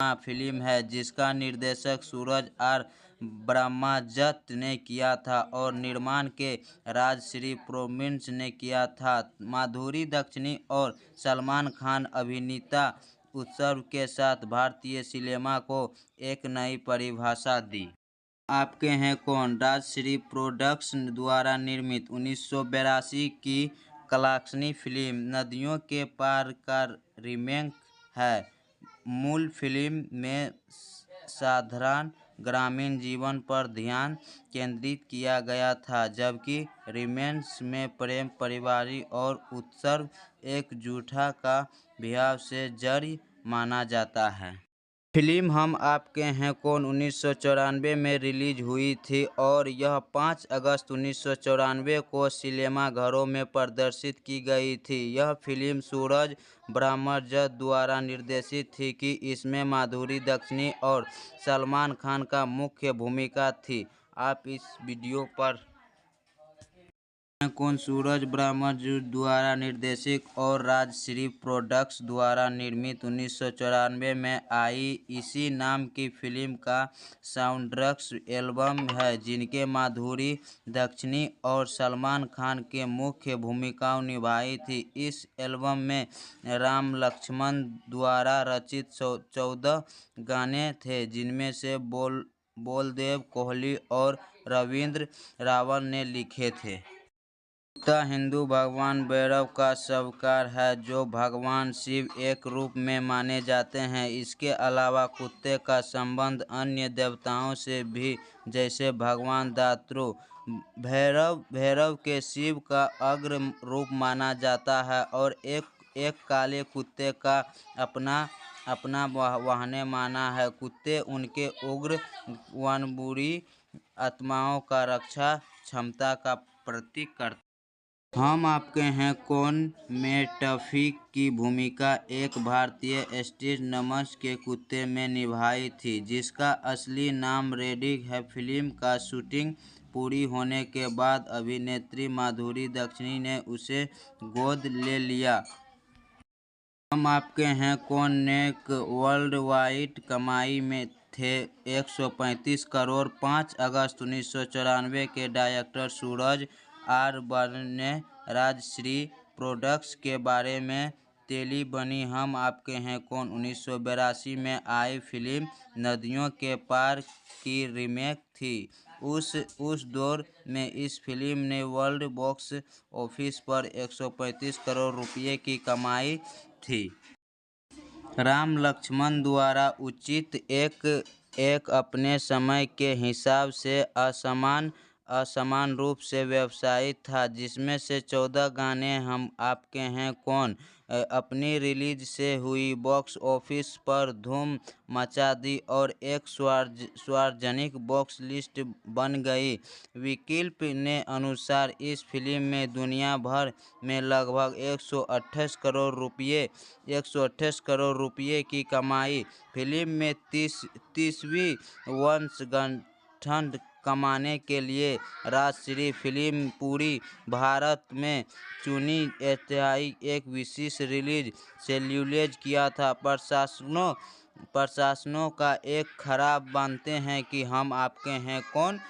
Film है जिसका निर्देशक सूरज आर ब्रह्मजत ने किया था और निर्माण के राजश्री प्रोमिस ने किया था। माधुरी दीक्षित और सलमान खान अभिनीता उत्सव के साथ भारतीय सिनेमा को एक नई परिभाषा दी। आपके हैं कौन राजश्री प्रोडक्शन द्वारा निर्मित 1982 की कलाक्षणी फिल्म नदियों के पार का रीमेक है। मूल फिल्म में साधारण ग्रामीण जीवन पर ध्यान केंद्रित किया गया था, जबकि रीमेक में प्रेम, पारिवारिक और उत्सव एकजुटता का भाव से जड़ी माना जाता है। फिल्म हम आपके हैं कौन 1994 में रिलीज हुई थी और यह 5 अगस्त 1994 को सिनेमाघरों में प्रदर्शित की गई थी। यह फिल्म सूरज ब्रह्मजत द्वारा निर्देशित थी कि इसमें माधुरी दीक्षित और सलमान खान का मुख्य भूमिका थी। आप इस वीडियो पर कौन सूरज ब्रह्मजत द्वारा निर्देशित और राजश्री प्रोडक्ट्स द्वारा निर्मित 1994 में आई इसी नाम की फिल्म का साउंडट्रैक एल्बम है, जिनके माधुरी दीक्षित और सलमान खान के मुख्य भूमिकाएं निभाई थी। इस एल्बम में राम लक्ष्मण द्वारा रचित 14 गाने थे, जिनमें से बलदेव कोहली और रविंद्र रावल ने लिखे थे। कुत्ता हिंदू भगवान भैरव का सवार है, जो भगवान शिव एक रूप में माने जाते हैं। इसके अलावा कुत्ते का संबंध अन्य देवताओं से भी, जैसे भगवान दात्रु भैरव के शिव का अग्र रूप माना जाता है और एक काले कुत्ते का अपना वाहन माना है। कुत्ते उनके उग्र बुरी आत्माओं का रक्षा क्षमता का प्रतीक करते। हम आपके हैं कौन में टफी की भूमिका एक भारतीय स्ट्रीट नमस के कुत्ते में निभाई थी, जिसका असली नाम रेडी है। फिल्म का शूटिंग पूरी होने के बाद अभिनेत्री माधुरी दीक्षित ने उसे गोद ले लिया। हम आपके हैं कौन ने वर्ल्ड वाइड कमाई में थे 135 करोड़। 5 अगस्त 1994 के डायरेक्टर सूरज आर ब्रह्मजत ने राजश्री प्रोडक्ट्स के बारे में तेली बनी हम आपके हैं कौन 1982 में आई फिल्म नदियों के पार की रीमेक थी। उस दौर में इस फिल्म ने वर्ल्ड बॉक्स ऑफिस पर 135 करोड़ रुपए की कमाई थी। राम लक्ष्मण द्वारा उचित एक अपने समय के हिसाब से असमान रूप से व्यवसायित था, जिसमें से 14 गाने हम आपके हैं कौन अपनी रिलीज से हुई बॉक्स ऑफिस पर धूम मचा दी और एक सार्वजनिक बॉक्स लिस्ट बन गई। विकिपीडिया ने अनुसार इस फिल्म में दुनिया भर में लगभग 128 करोड़ रुपए की कमाई। फिल्म में 30वीं वर्षगांठ कमाने के लिए राजश्री फिल्म पूरी भारत में चुनी ऐतिहासिक एक विशेष रिलीज शेड्यूल किया था। प्रशासनों का एक खराब मानते हैं कि हम आपके हैं कौन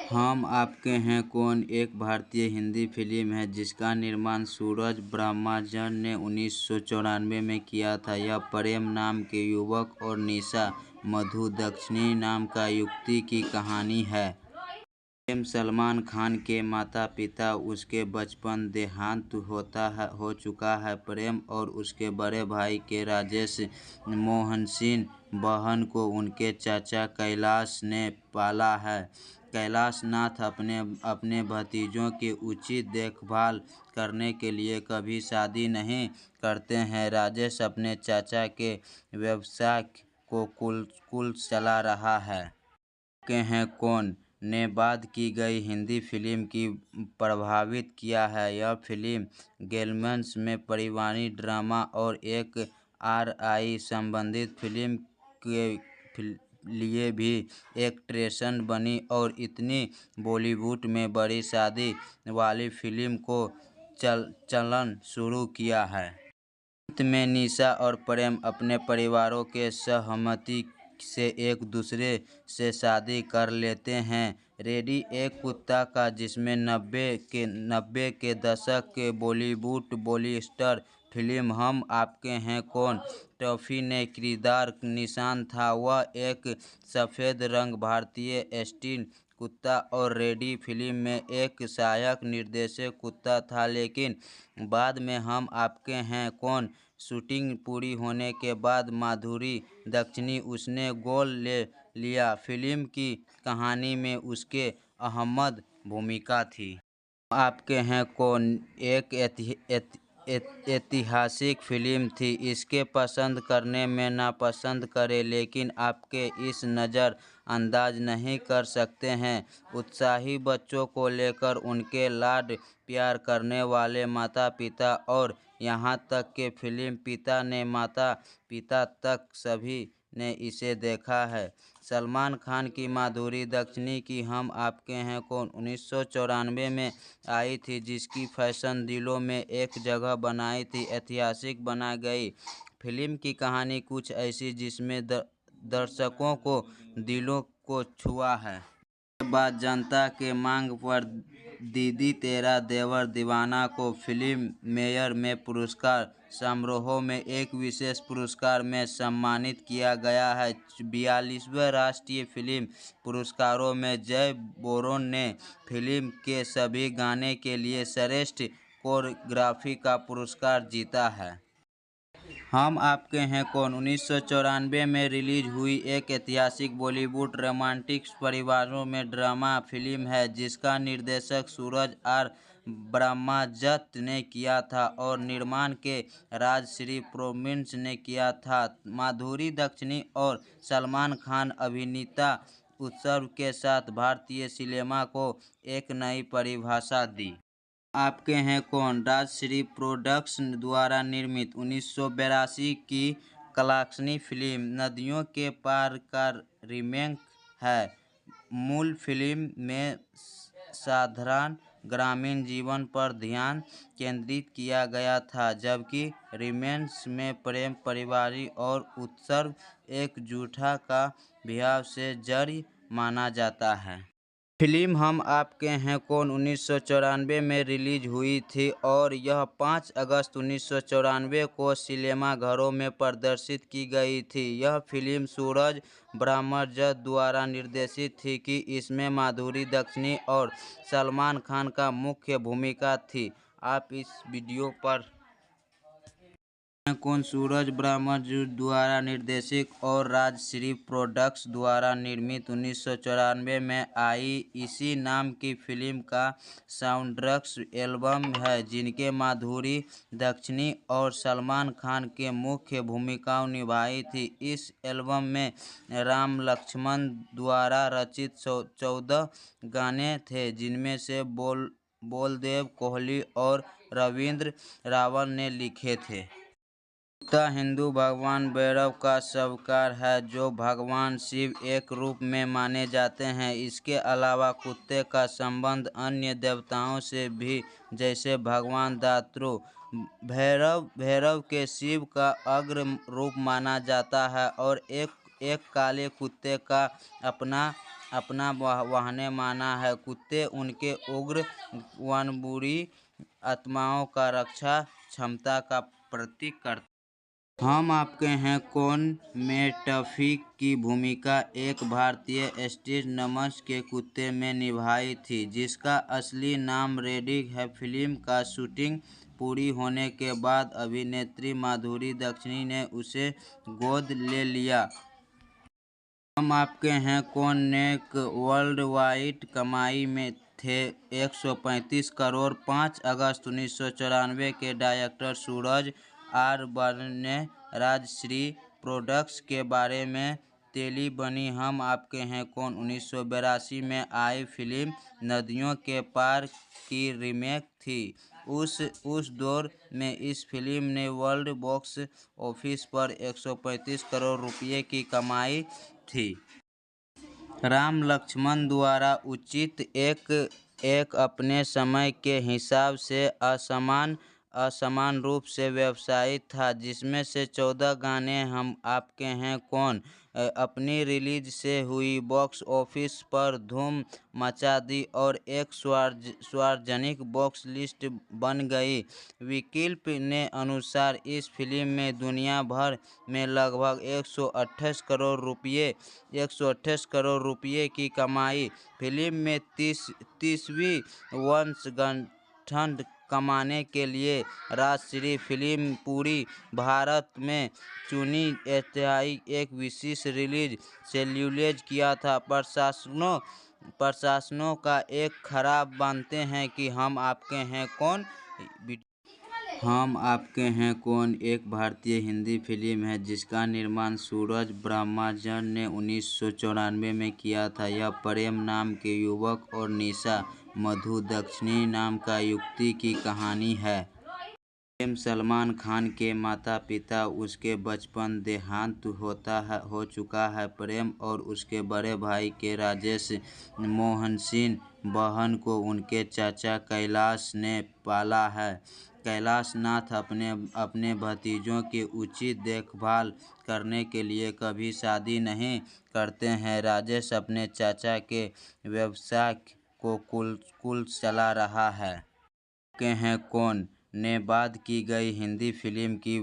हम आपके हैं कौन एक भारतीय हिंदी फिल्म है जिसका निर्माण सूरज ब्रह्मजत ने 1994 में किया था। यह प्रेम नाम के युवक और निशा मधु दीक्षित नाम का युवती की कहानी है। प्रेम सलमान खान के माता पिता उसके बचपन देहांत हो चुका है। प्रेम और उसके बड़े भाई के राजेश मोहनसिंह बहन को उनके चाचा कैलाश ने पाला है। कैलाश नाथ अपने भतीजों की उचित देखभाल करने के लिए कभी शादी नहीं करते हैं। राजेश अपने चाचा के व्यवसाय को कुल चला रहा है। के हैं कौन ने बाद की गई हिंदी फिल्म की प्रभावित किया है। यह फिल्म गेमर्स में पारिवारिक ड्रामा और एक आरआई संबंधित फिल्म के लिए भी एक ट्रेंड बनी और इतनी बॉलीवुड में बड़ी शादी वाली फिल्म को चलन शुरू किया है। अंत में निशा और प्रेम अपने परिवारों के सहमति से एक दूसरे से शादी कर लेते हैं। रेडी एक कुत्ता का जिसमें 90 के दशक के बॉलीवुड बॉलीस्टर फिल्म हम आपके हैं कौन टॉफी ने किरदार निशान था। वह एक सफ़ेद रंग भारतीय स्टील कुत्ता और रेडी फिल्म में एक सहायक निर्देशक कुत्ता था, लेकिन बाद में हम आपके हैं कौन शूटिंग पूरी होने के बाद माधुरी दीक्षित उसने गोद ले लिया। फिल्म की कहानी में उसके अहम भूमिका थी। आपके हैं कौन एक ऐतिहासिक फिल्म थी। इसके पसंद करने में नापसंद करें, लेकिन आपके इस नज़र अंदाज नहीं कर सकते हैं। उत्साही बच्चों को लेकर उनके लाड प्यार करने वाले माता पिता और यहाँ तक कि फिल्म पिता ने माता पिता तक सभी ने इसे देखा है। सलमान खान की माधुरी दीक्षित की हम आपके हैं कौन 1994 में आई थी, जिसकी फैशन दिलों में एक जगह बनाई थी, ऐतिहासिक बना गई। फिल्म की कहानी कुछ ऐसी जिसमें दर्शकों को दिलों को छुआ है। बाद जनता के मांग पर दीदी तेरा देवर दीवाना को फिल्म मेयर में पुरस्कार समारोह में एक विशेष पुरस्कार में सम्मानित किया गया है। 42वें राष्ट्रीय फिल्म पुरस्कारों में जय बोरोन ने फिल्म के सभी गाने के लिए श्रेष्ठ कोरियोग्राफी का पुरस्कार जीता है। हम आपके हैं कौन 1994 में रिलीज हुई एक ऐतिहासिक बॉलीवुड रोमांटिक परिवारों में ड्रामा फिल्म है, जिसका निर्देशन सूरज आर ब्रह्मदत्त ने किया था और निर्माण के राजश्री प्रोडक्शंस ने किया था। माधुरी दीक्षित और सलमान खान अभिनेता उत्सव के साथ भारतीय सिनेमा को एक नई परिभाषा दी। आपके हैं कौन राजश्री प्रोडक्शन द्वारा निर्मित 1982 की कलाक्षणी फिल्म नदियों के पार का रीमेक है। मूल फिल्म में साधारण ग्रामीण जीवन पर ध्यान केंद्रित किया गया था, जबकि रीमेक में प्रेम, पारिवारिक और उत्सव एकजुटता का भाव से जड़ी माना जाता है। फिल्म हम आपके हैं कौन 1994 में रिलीज हुई थी और यह 5 अगस्त 1994 को सिनेमाघरों में प्रदर्शित की गई थी। यह फिल्म सूरज ब्रह्मदत्त द्वारा निर्देशित थी कि इसमें माधुरी दीक्षित और सलमान खान का मुख्य भूमिका थी। आप इस वीडियो पर कौन सूरज ब्रह्मदत्त द्वारा निर्देशित और राजश्री प्रोडक्शन द्वारा निर्मित 1994 में आई इसी नाम की फिल्म का साउंडट्रैक एल्बम है, जिनके माधुरी दीक्षित और सलमान खान के मुख्य भूमिकाएं निभाई थी। इस एल्बम में राम लक्ष्मण द्वारा रचित 14 गाने थे, जिनमें से बलदेव कोहली और रविंद्र रावल ने लिखे थे। कुत्ता हिंदू भगवान भैरव का सवार है, जो भगवान शिव एक रूप में माने जाते हैं। इसके अलावा कुत्ते का संबंध अन्य देवताओं से भी, जैसे भगवान दात्रु भैरव के शिव का अग्र रूप माना जाता है और एक काले कुत्ते का अपना वाहन माना है। कुत्ते उनके उग्र बुरी आत्माओं का रक्षा क्षमता का प्रतीक करते हैं। हम आपके हैं कौन में टफी की भूमिका एक भारतीय स्ट्रीट नमस के कुत्ते में निभाई थी, जिसका असली नाम रेडी है। फिल्म का शूटिंग पूरी होने के बाद अभिनेत्री माधुरी दीक्षित ने उसे गोद ले लिया। हम आपके हैं कौन ने वर्ल्ड वाइड कमाई में थे 135 करोड़। 5 अगस्त 1994 के डायरेक्टर सूरज आर ब्रह्मदत्त ने राजश्री प्रोडक्शन के बारे में तेली बनी हम आपके हैं कौन 1982 में आई फिल्म नदियों के पार की रीमेक थी। उस दौर में इस फिल्म ने वर्ल्ड बॉक्स ऑफिस पर 135 करोड़ रुपये की कमाई थी। राम लक्ष्मण द्वारा उचित एक अपने समय के हिसाब से असमान असमान रूप से व्यावसायिक था, जिसमें से 14 गाने हम आपके हैं कौन अपनी रिलीज से हुई बॉक्स ऑफिस पर धूम मचा दी और एक सार्वजनिक बॉक्स लिस्ट बन गई। विकिल्प ने अनुसार इस फिल्म में दुनिया भर में लगभग 128 करोड़ रुपये की कमाई। फिल्म में 30वीं वर्षगांठ कमाने के लिए राजश्री फिल्म पूरी भारत में चुनी ऐतिहासिक एक विशेष रिलीज शेड्यूल किया था। प्रशासनों का एक खराब मानते हैं कि हम आपके हैं कौन। हम आपके हैं कौन एक भारतीय हिंदी फिल्म है जिसका निर्माण सूरज ब्रह्मचारी ने 1994 में किया था। यह प्रेम नाम के युवक और निशा मधुदक्षिणी नाम का युवती की कहानी है। प्रेम सलमान खान के माता पिता उसके बचपन देहांत हो चुका है। प्रेम और उसके बड़े भाई के राजेश मोहनसिंह बहन को उनके चाचा कैलाश ने पाला है। कैलाश नाथ अपने भतीजों की उचित देखभाल करने के लिए कभी शादी नहीं करते हैं। राजेश अपने चाचा के व्यवसाय को कुल चला रहा है। के हैं कौन ने बाद की गई हिंदी फिल्म की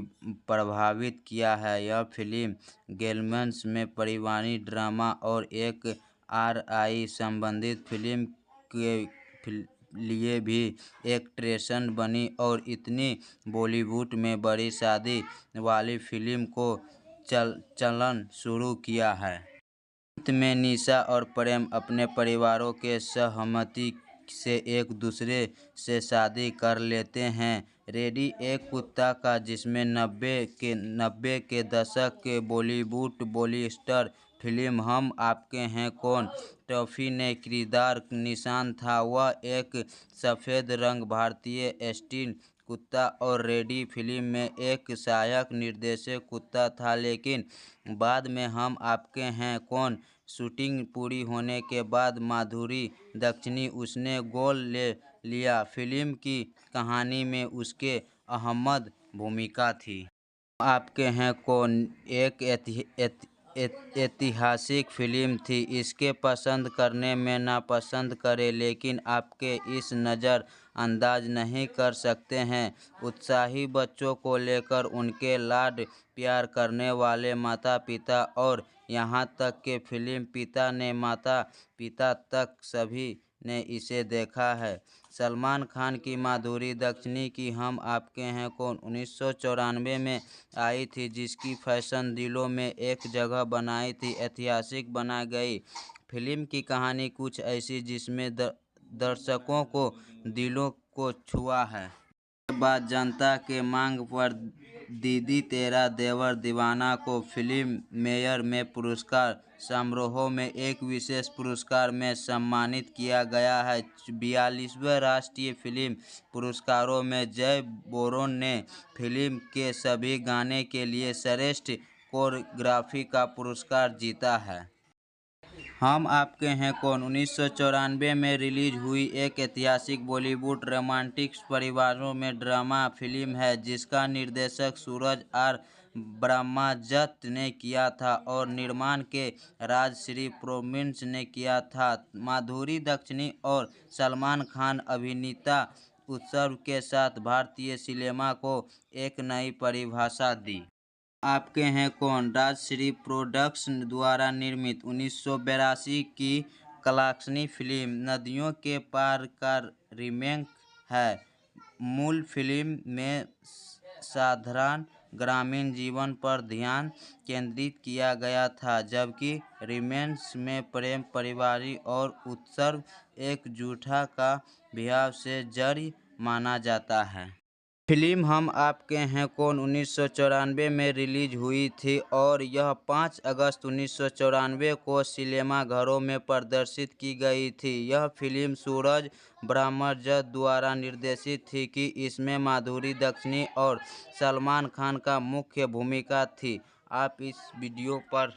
प्रभावित किया है। यह फिल्म गेमर्स में पारिवारिक ड्रामा और एक आरआई संबंधित फिल्म के लिए भी एक ट्रेंड बनी और इतनी बॉलीवुड में बड़ी शादी वाली फिल्म को चलन शुरू किया है। अंत में निशा और प्रेम अपने परिवारों के सहमति से एक दूसरे से शादी कर लेते हैं। रेडी एक कुत्ता का जिसमें 90 के दशक के बॉलीवुड बॉलीस्टर फिल्म हम आपके हैं कौन टॉफी ने किरदार निशान था। वह एक सफ़ेद रंग भारतीय स्टील कुत्ता और रेडी फिल्म में एक सहायक निर्देशक कुत्ता था, लेकिन बाद में हम आपके हैं कौन शूटिंग पूरी होने के बाद माधुरी दक्षिणी उसने गोद ले लिया। फिल्म की कहानी में उसके अहम भूमिका थी। आपके हैं कौन एक ऐतिहासिक फिल्म थी। इसके पसंद करने में नापसंद करें, लेकिन आपके इस नज़र अंदाज नहीं कर सकते हैं। उत्साही बच्चों को लेकर उनके लाड प्यार करने वाले माता पिता और यहाँ तक के फिल्म पिता ने माता पिता तक सभी ने इसे देखा है। सलमान खान की माधुरी दक्षिणी की हम आपके हैं कौन 1994 में आई थी, जिसकी फैशन दिलों में एक जगह बनाई थी ऐतिहासिक बना गई। फिल्म की कहानी कुछ ऐसी जिसमें दर्शकों को दिलों को छुआ है। के बाद जनता के मांग पर दीदी तेरा देवर दीवाना को फिल्म मेयर में पुरस्कार समारोह में एक विशेष पुरस्कार में सम्मानित किया गया है। 42वें राष्ट्रीय फिल्म पुरस्कारों में जय बोरोन ने फिल्म के सभी गाने के लिए श्रेष्ठ कोरियोग्राफी का पुरस्कार जीता है। हम आपके हैं कौन 1994 में रिलीज हुई एक ऐतिहासिक बॉलीवुड रोमांटिक परिवारों में ड्रामा फिल्म है, जिसका निर्देशन सूरज आर ब्रह्मचारी ने किया था और निर्माण के राजश्री फिल्म्स ने किया था। माधुरी दक्षिणी और सलमान खान अभिनेता उत्सव के साथ भारतीय सिनेमा को एक नई परिभाषा दी। आपके हैं कौन राजश्री प्रोडक्शन द्वारा निर्मित 1982 की कलाकारी फिल्म नदियों के पार का रीमेक है। मूल फिल्म में साधारण ग्रामीण जीवन पर ध्यान केंद्रित किया गया था, जबकि रीमेक में प्रेम पारिवारिक और उत्सव एकजुटता का भाव से जड़ी माना जाता है। फिल्म हम आपके हैं कौन 1994 में रिलीज हुई थी और यह 5 अगस्त 1994 को सिनेमाघरों में प्रदर्शित की गई थी। यह फिल्म सूरज ब्रह्मचारी द्वारा निर्देशित थी कि इसमें माधुरी दक्षिणी और सलमान खान का मुख्य भूमिका थी। आप इस वीडियो पर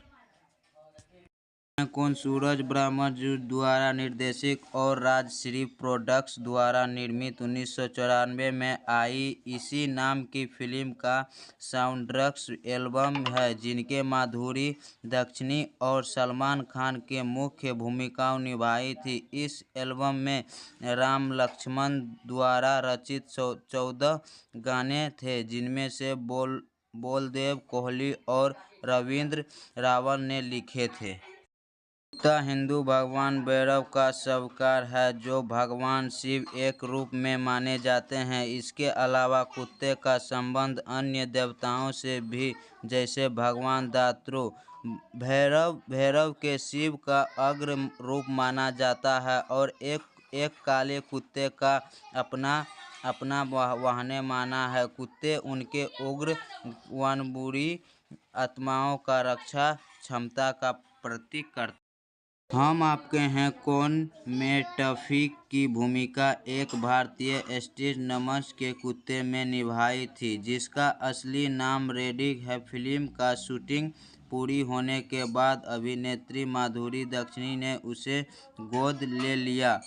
कौन सूरज ब्रह्मण्य द्वारा निर्देशित और राजश्री प्रोडक्ट्स द्वारा निर्मित 1994 में आई इसी नाम की फिल्म का साउंडट्रैक एल्बम है, जिनके माधुरी दीक्षित और सलमान खान के मुख्य भूमिकाएं निभाई थी। इस एल्बम में राम लक्ष्मण द्वारा रचित 14 गाने थे, जिनमें से बलदेव कोहली और रविंद्र रावल ने लिखे थे। कुत्ता हिंदू भगवान भैरव का सवार है, जो भगवान शिव एक रूप में माने जाते हैं। इसके अलावा कुत्ते का संबंध अन्य देवताओं से भी, जैसे भगवान दात्रु भैरव के शिव का अग्र रूप माना जाता है और एक काले कुत्ते का अपना वाहन माना है। कुत्ते उनके उग्र वनबुरी आत्माओं का रक्षा क्षमता का प्रतीक करते हैं। हम आपके हैं कौन में टफी की भूमिका एक भारतीय स्ट्रीट नमस के कुत्ते में निभाई थी, जिसका असली नाम रेडी है। फिल्म का शूटिंग पूरी होने के बाद अभिनेत्री माधुरी दीक्षित ने उसे गोद ले लिया।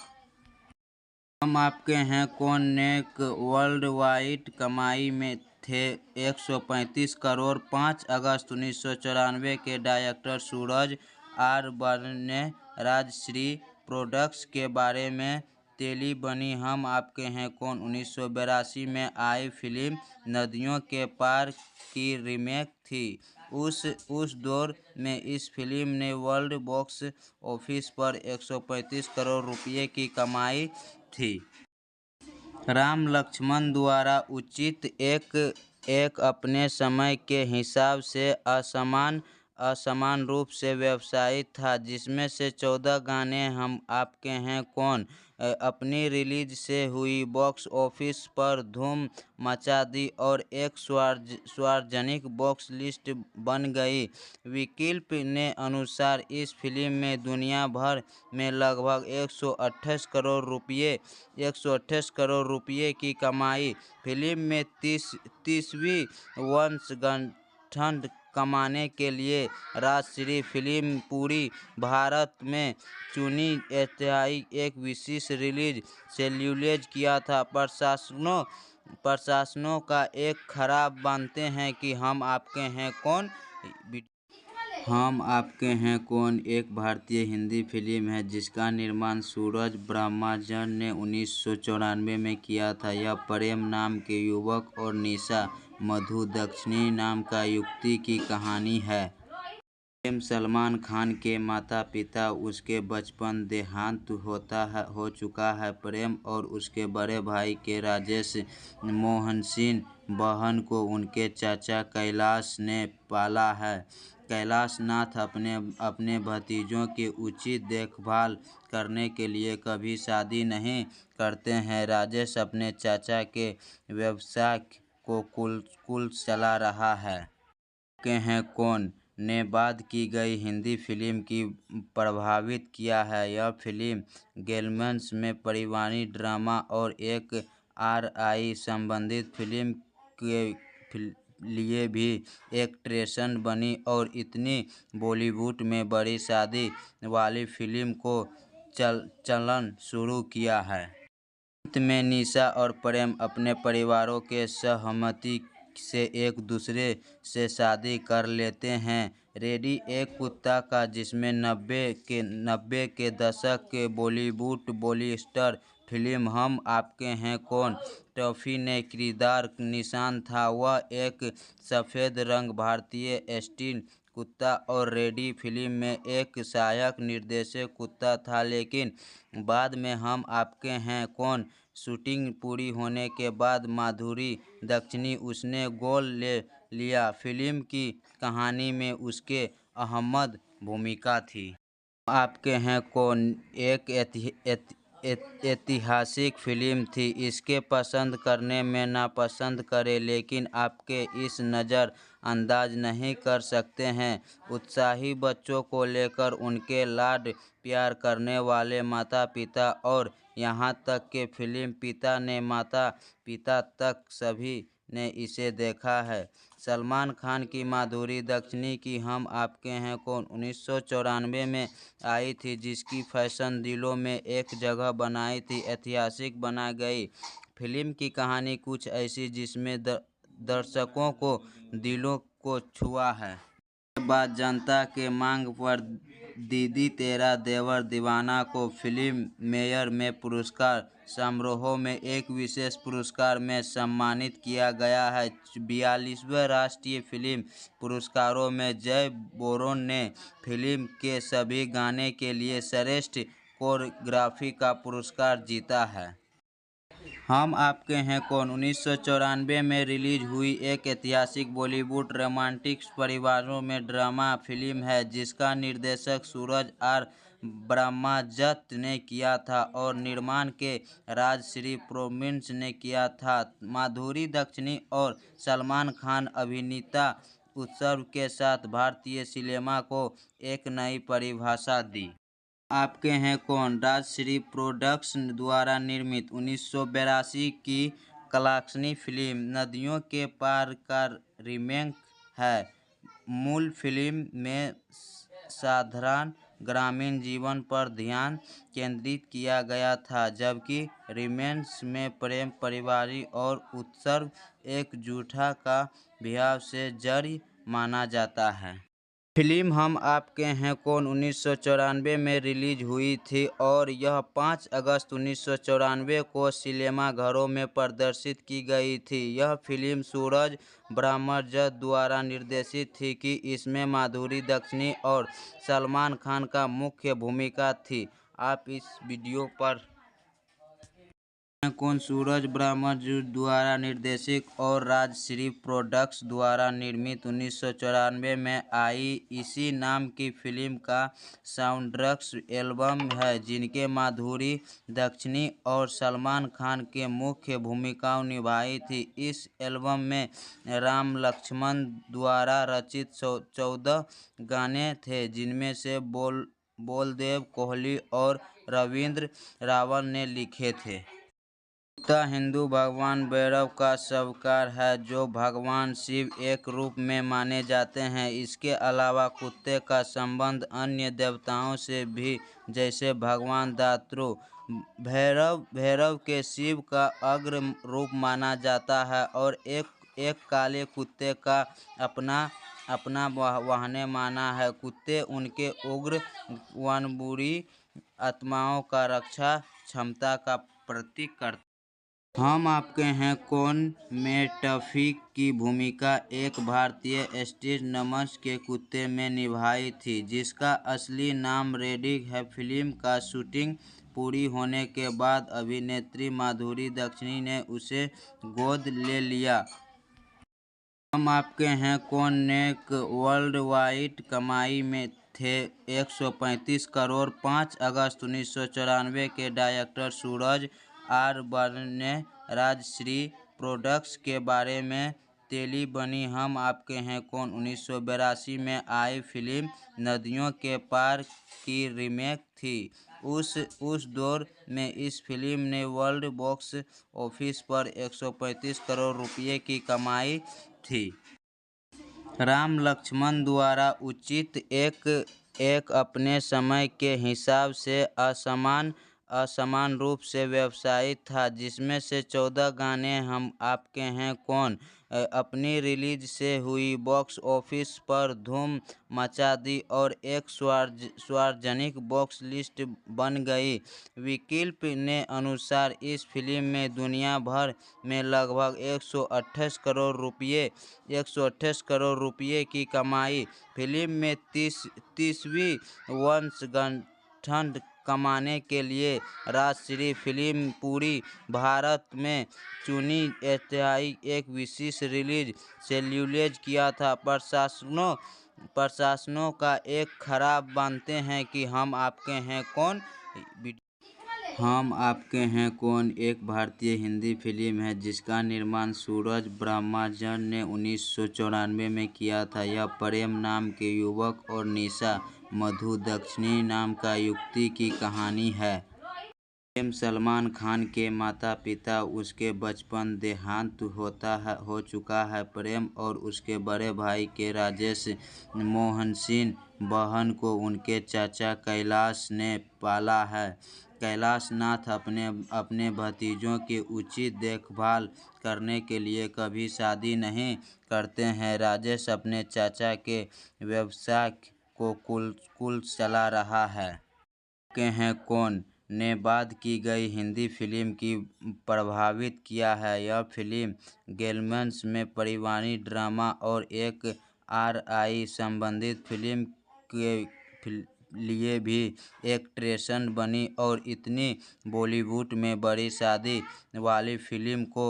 हम आपके हैं कौन ने वर्ल्ड वाइड कमाई में थे 135 करोड़। 5 अगस्त 1994 के डायरेक्टर सूरज आर बर्मन ने राजश्री प्रोडक्ट्स के बारे में तेली बनी हम आपके हैं कौन 1982 में आई फिल्म नदियों के पार की रीमेक थी। उस दौर में इस फिल्म ने वर्ल्ड बॉक्स ऑफिस पर 135 करोड़ रुपये की कमाई थी। राम लक्ष्मण द्वारा उचित एक अपने समय के हिसाब से असमान रूप से व्यवसायित था, जिसमें से 14 गाने हम आपके हैं कौन अपनी रिलीज से हुई बॉक्स ऑफिस पर धूम मचा दी और एक सार्वजनिक बॉक्स लिस्ट बन गई। विकिपीडिया ने अनुसार इस फिल्म में दुनिया भर में लगभग 128 करोड़ रुपये की कमाई। फिल्म में 30वीं वर्षगांठ कमाने के लिए राजश्री फिल्म पूरी भारत में चुनी ऐतिहासिक एक विशेष रिलीज शेड्यूल किया था। प्रशासनों का एक खराब मानते हैं कि हम आपके हैं कौन। हम आपके हैं कौन एक भारतीय हिंदी फिल्म है, जिसका निर्माण सूरज ब्रह्मण्य ने 1994 में किया था। यह प्रेम नाम के युवक और निशा मधु दीक्षित नाम का युवती की कहानी है। प्रेम सलमान खान के माता पिता उसके बचपन देहांत हो चुका है। प्रेम और उसके बड़े भाई के राजेश मोहन सिंह बहन को उनके चाचा कैलाश ने पाला है। कैलाश नाथ अपने भतीजों की उचित देखभाल करने के लिए कभी शादी नहीं करते हैं। राजेश अपने चाचा के व्यवसाय को कुल चला रहा है। के हैं कौन ने बाद की गई हिंदी फिल्म की प्रभावित किया है। यह फिल्म गेमर्स में पारिवारिक ड्रामा और एक आरआई संबंधित फिल्म के लिए भी एक ट्रेंड बनी और इतनी बॉलीवुड में बड़ी शादी वाली फिल्म को चलन शुरू किया है। अंत में निशा और प्रेम अपने परिवारों के सहमति से एक दूसरे से शादी कर लेते हैं। रेडी एक कुत्ता का, जिसमें 90 के दशक के बॉलीवुड बॉलीस्टर फिल्म हम आपके हैं कौन टॉफी ने किरदार निशान था। वह एक सफ़ेद रंग भारतीय स्ट्रीट कुत्ता और रेडी फिल्म में एक सहायक निर्देशक कुत्ता था, लेकिन बाद में हम आपके हैं कौन शूटिंग पूरी होने के बाद माधुरी दीक्षित उसने गोद ले लिया। फिल्म की कहानी में उसके अहम भूमिका थी। आपके हैं कौन एक ऐतिहासिक फिल्म थी। इसके पसंद करने में नापसंद करें, लेकिन आपके इस नज़र अंदाज नहीं कर सकते हैं। उत्साही बच्चों को लेकर उनके लाड प्यार करने वाले माता पिता और यहाँ तक कि फिल्म पिता ने माता पिता तक सभी ने इसे देखा है। सलमान खान की माधुरी दीक्षित की हम आपके हैं कौन 1994 में आई थी, जिसकी फैशन दिलों में एक जगह बनाई थी, ऐतिहासिक बना गई। फिल्म की कहानी कुछ ऐसी जिसमें दर्शकों को दिलों को छुआ है। के बाद जनता के मांग पर दीदी तेरा देवर दीवाना को फिल्म मेयर में पुरस्कार समारोह में एक विशेष पुरस्कार में सम्मानित किया गया है। 42वें राष्ट्रीय फिल्म पुरस्कारों में जय बोरोन ने फिल्म के सभी गाने के लिए श्रेष्ठ कोरियोग्राफी का पुरस्कार जीता है। हम आपके हैं कौन 1994 में रिलीज हुई एक ऐतिहासिक बॉलीवुड रोमांटिक परिवारों में ड्रामा फिल्म है, जिसका निर्देशक सूरज आर ब्रह्मदत्त ने किया था और निर्माण के राजश्री प्रोडक्शंस ने किया था। माधुरी दीक्षित और सलमान खान अभिनेता उत्सव के साथ भारतीय सिनेमा को एक नई परिभाषा दी। आपके हैं कौन राजश्री प्रोडक्शन द्वारा निर्मित 1982 की कलाक्षणी फिल्म नदियों के पार का रीमेक है। मूल फिल्म में साधारण ग्रामीण जीवन पर ध्यान केंद्रित किया गया था, जबकि रीमेक में प्रेम, पारिवारिक और उत्सव एकजुटता का भाव से जड़ी माना जाता है। फिल्म हम आपके हैं कौन 1994 में रिलीज हुई थी और यह 5 अगस्त 1994 को सिनेमाघरों में प्रदर्शित की गई थी। यह फिल्म सूरज ब्रह्मदत्त द्वारा निर्देशित थी कि इसमें माधुरी दीक्षित और सलमान खान का मुख्य भूमिका थी। आप इस वीडियो पर कौन सूरज ब्रह्मदत्त द्वारा निर्देशित और राजश्री प्रोडक्शन द्वारा निर्मित 1994 में आई इसी नाम की फिल्म का साउंडट्रैक एल्बम है, जिनके माधुरी दीक्षित और सलमान खान के मुख्य भूमिकाएं निभाई थी। इस एल्बम में राम लक्ष्मण द्वारा रचित 14 गाने थे, जिनमें से बलदेव कोहली और रविंद्र रावल ने लिखे थे। कुत्ता हिंदू भगवान भैरव का सवार है, जो भगवान शिव एक रूप में माने जाते हैं। इसके अलावा कुत्ते का संबंध अन्य देवताओं से भी, जैसे भगवान दात्रु भैरव के शिव का अग्र रूप माना जाता है और एक काले कुत्ते का अपना वाहन माना है। कुत्ते उनके उग्र बुरी आत्माओं का रक्षा क्षमता का प्रतीक करते। हम आपके हैं कौन में टफी की भूमिका एक भारतीय स्ट्रीट नमस के कुत्ते में निभाई थी, जिसका असली नाम रेडिक है। फिल्म का शूटिंग पूरी होने के बाद अभिनेत्री माधुरी दीक्षित ने उसे गोद ले लिया। हम आपके हैं कौन ने वर्ल्ड वाइड कमाई में थे 135 करोड़। 5 अगस्त 1994 के डायरेक्टर सूरज आर ब्रह्मदत्त ने राजश्री प्रोडक्शन के बारे में तेली बनी हम आपके हैं कौन 1982 में आई फिल्म नदियों के पार की रीमेक थी। उस दौर में इस फिल्म ने वर्ल्ड बॉक्स ऑफिस पर 135 करोड़ रुपये की कमाई थी। राम लक्ष्मण द्वारा उचित एक अपने समय के हिसाब से असमान रूप से व्यवसायित था, जिसमें से 14 गाने हम आपके हैं कौन अपनी रिलीज से हुई बॉक्स ऑफिस पर धूम मचा दी और एक सार्वजनिक बॉक्स लिस्ट बन गई। विकिपीडिया ने अनुसार इस फिल्म में दुनिया भर में लगभग 128 करोड़ रुपये की कमाई। फिल्म में 30वीं वर्षगांठ कमाने के लिए राजश्री फिल्म पूरी भारत में चुनी ऐतिहासिक एक विशेष रिलीज शेड्यूल किया था। प्रशासनों का एक खराब मानते हैं कि हम आपके हैं कौन हम आपके हैं कौन एक भारतीय हिंदी फिल्म है, जिसका निर्माण सूरज ब्रह्मदत्त ने 1994 में किया था। यह प्रेम नाम के युवक और निशा मधु दीक्षित नाम का युवती की कहानी है। सलमान खान के माता पिता उसके बचपन देहांत हो चुका है। प्रेम और उसके बड़े भाई के राजेश मोहन सिंह बहन को उनके चाचा कैलाश ने पाला है। कैलाश नाथ अपने भतीजों की उचित देखभाल करने के लिए कभी शादी नहीं करते हैं। राजेश अपने चाचा के व्यवसाय को कुल चला रहा है। के हैं कौन ने बात की गई हिंदी फिल्म की प्रभावित किया है। यह फिल्म गेमर्स में पारिवारिक ड्रामा और एक आरआई संबंधित फिल्म के लिए भी एक ट्रेंड बनी और इतनी बॉलीवुड में बड़ी शादी वाली फिल्म को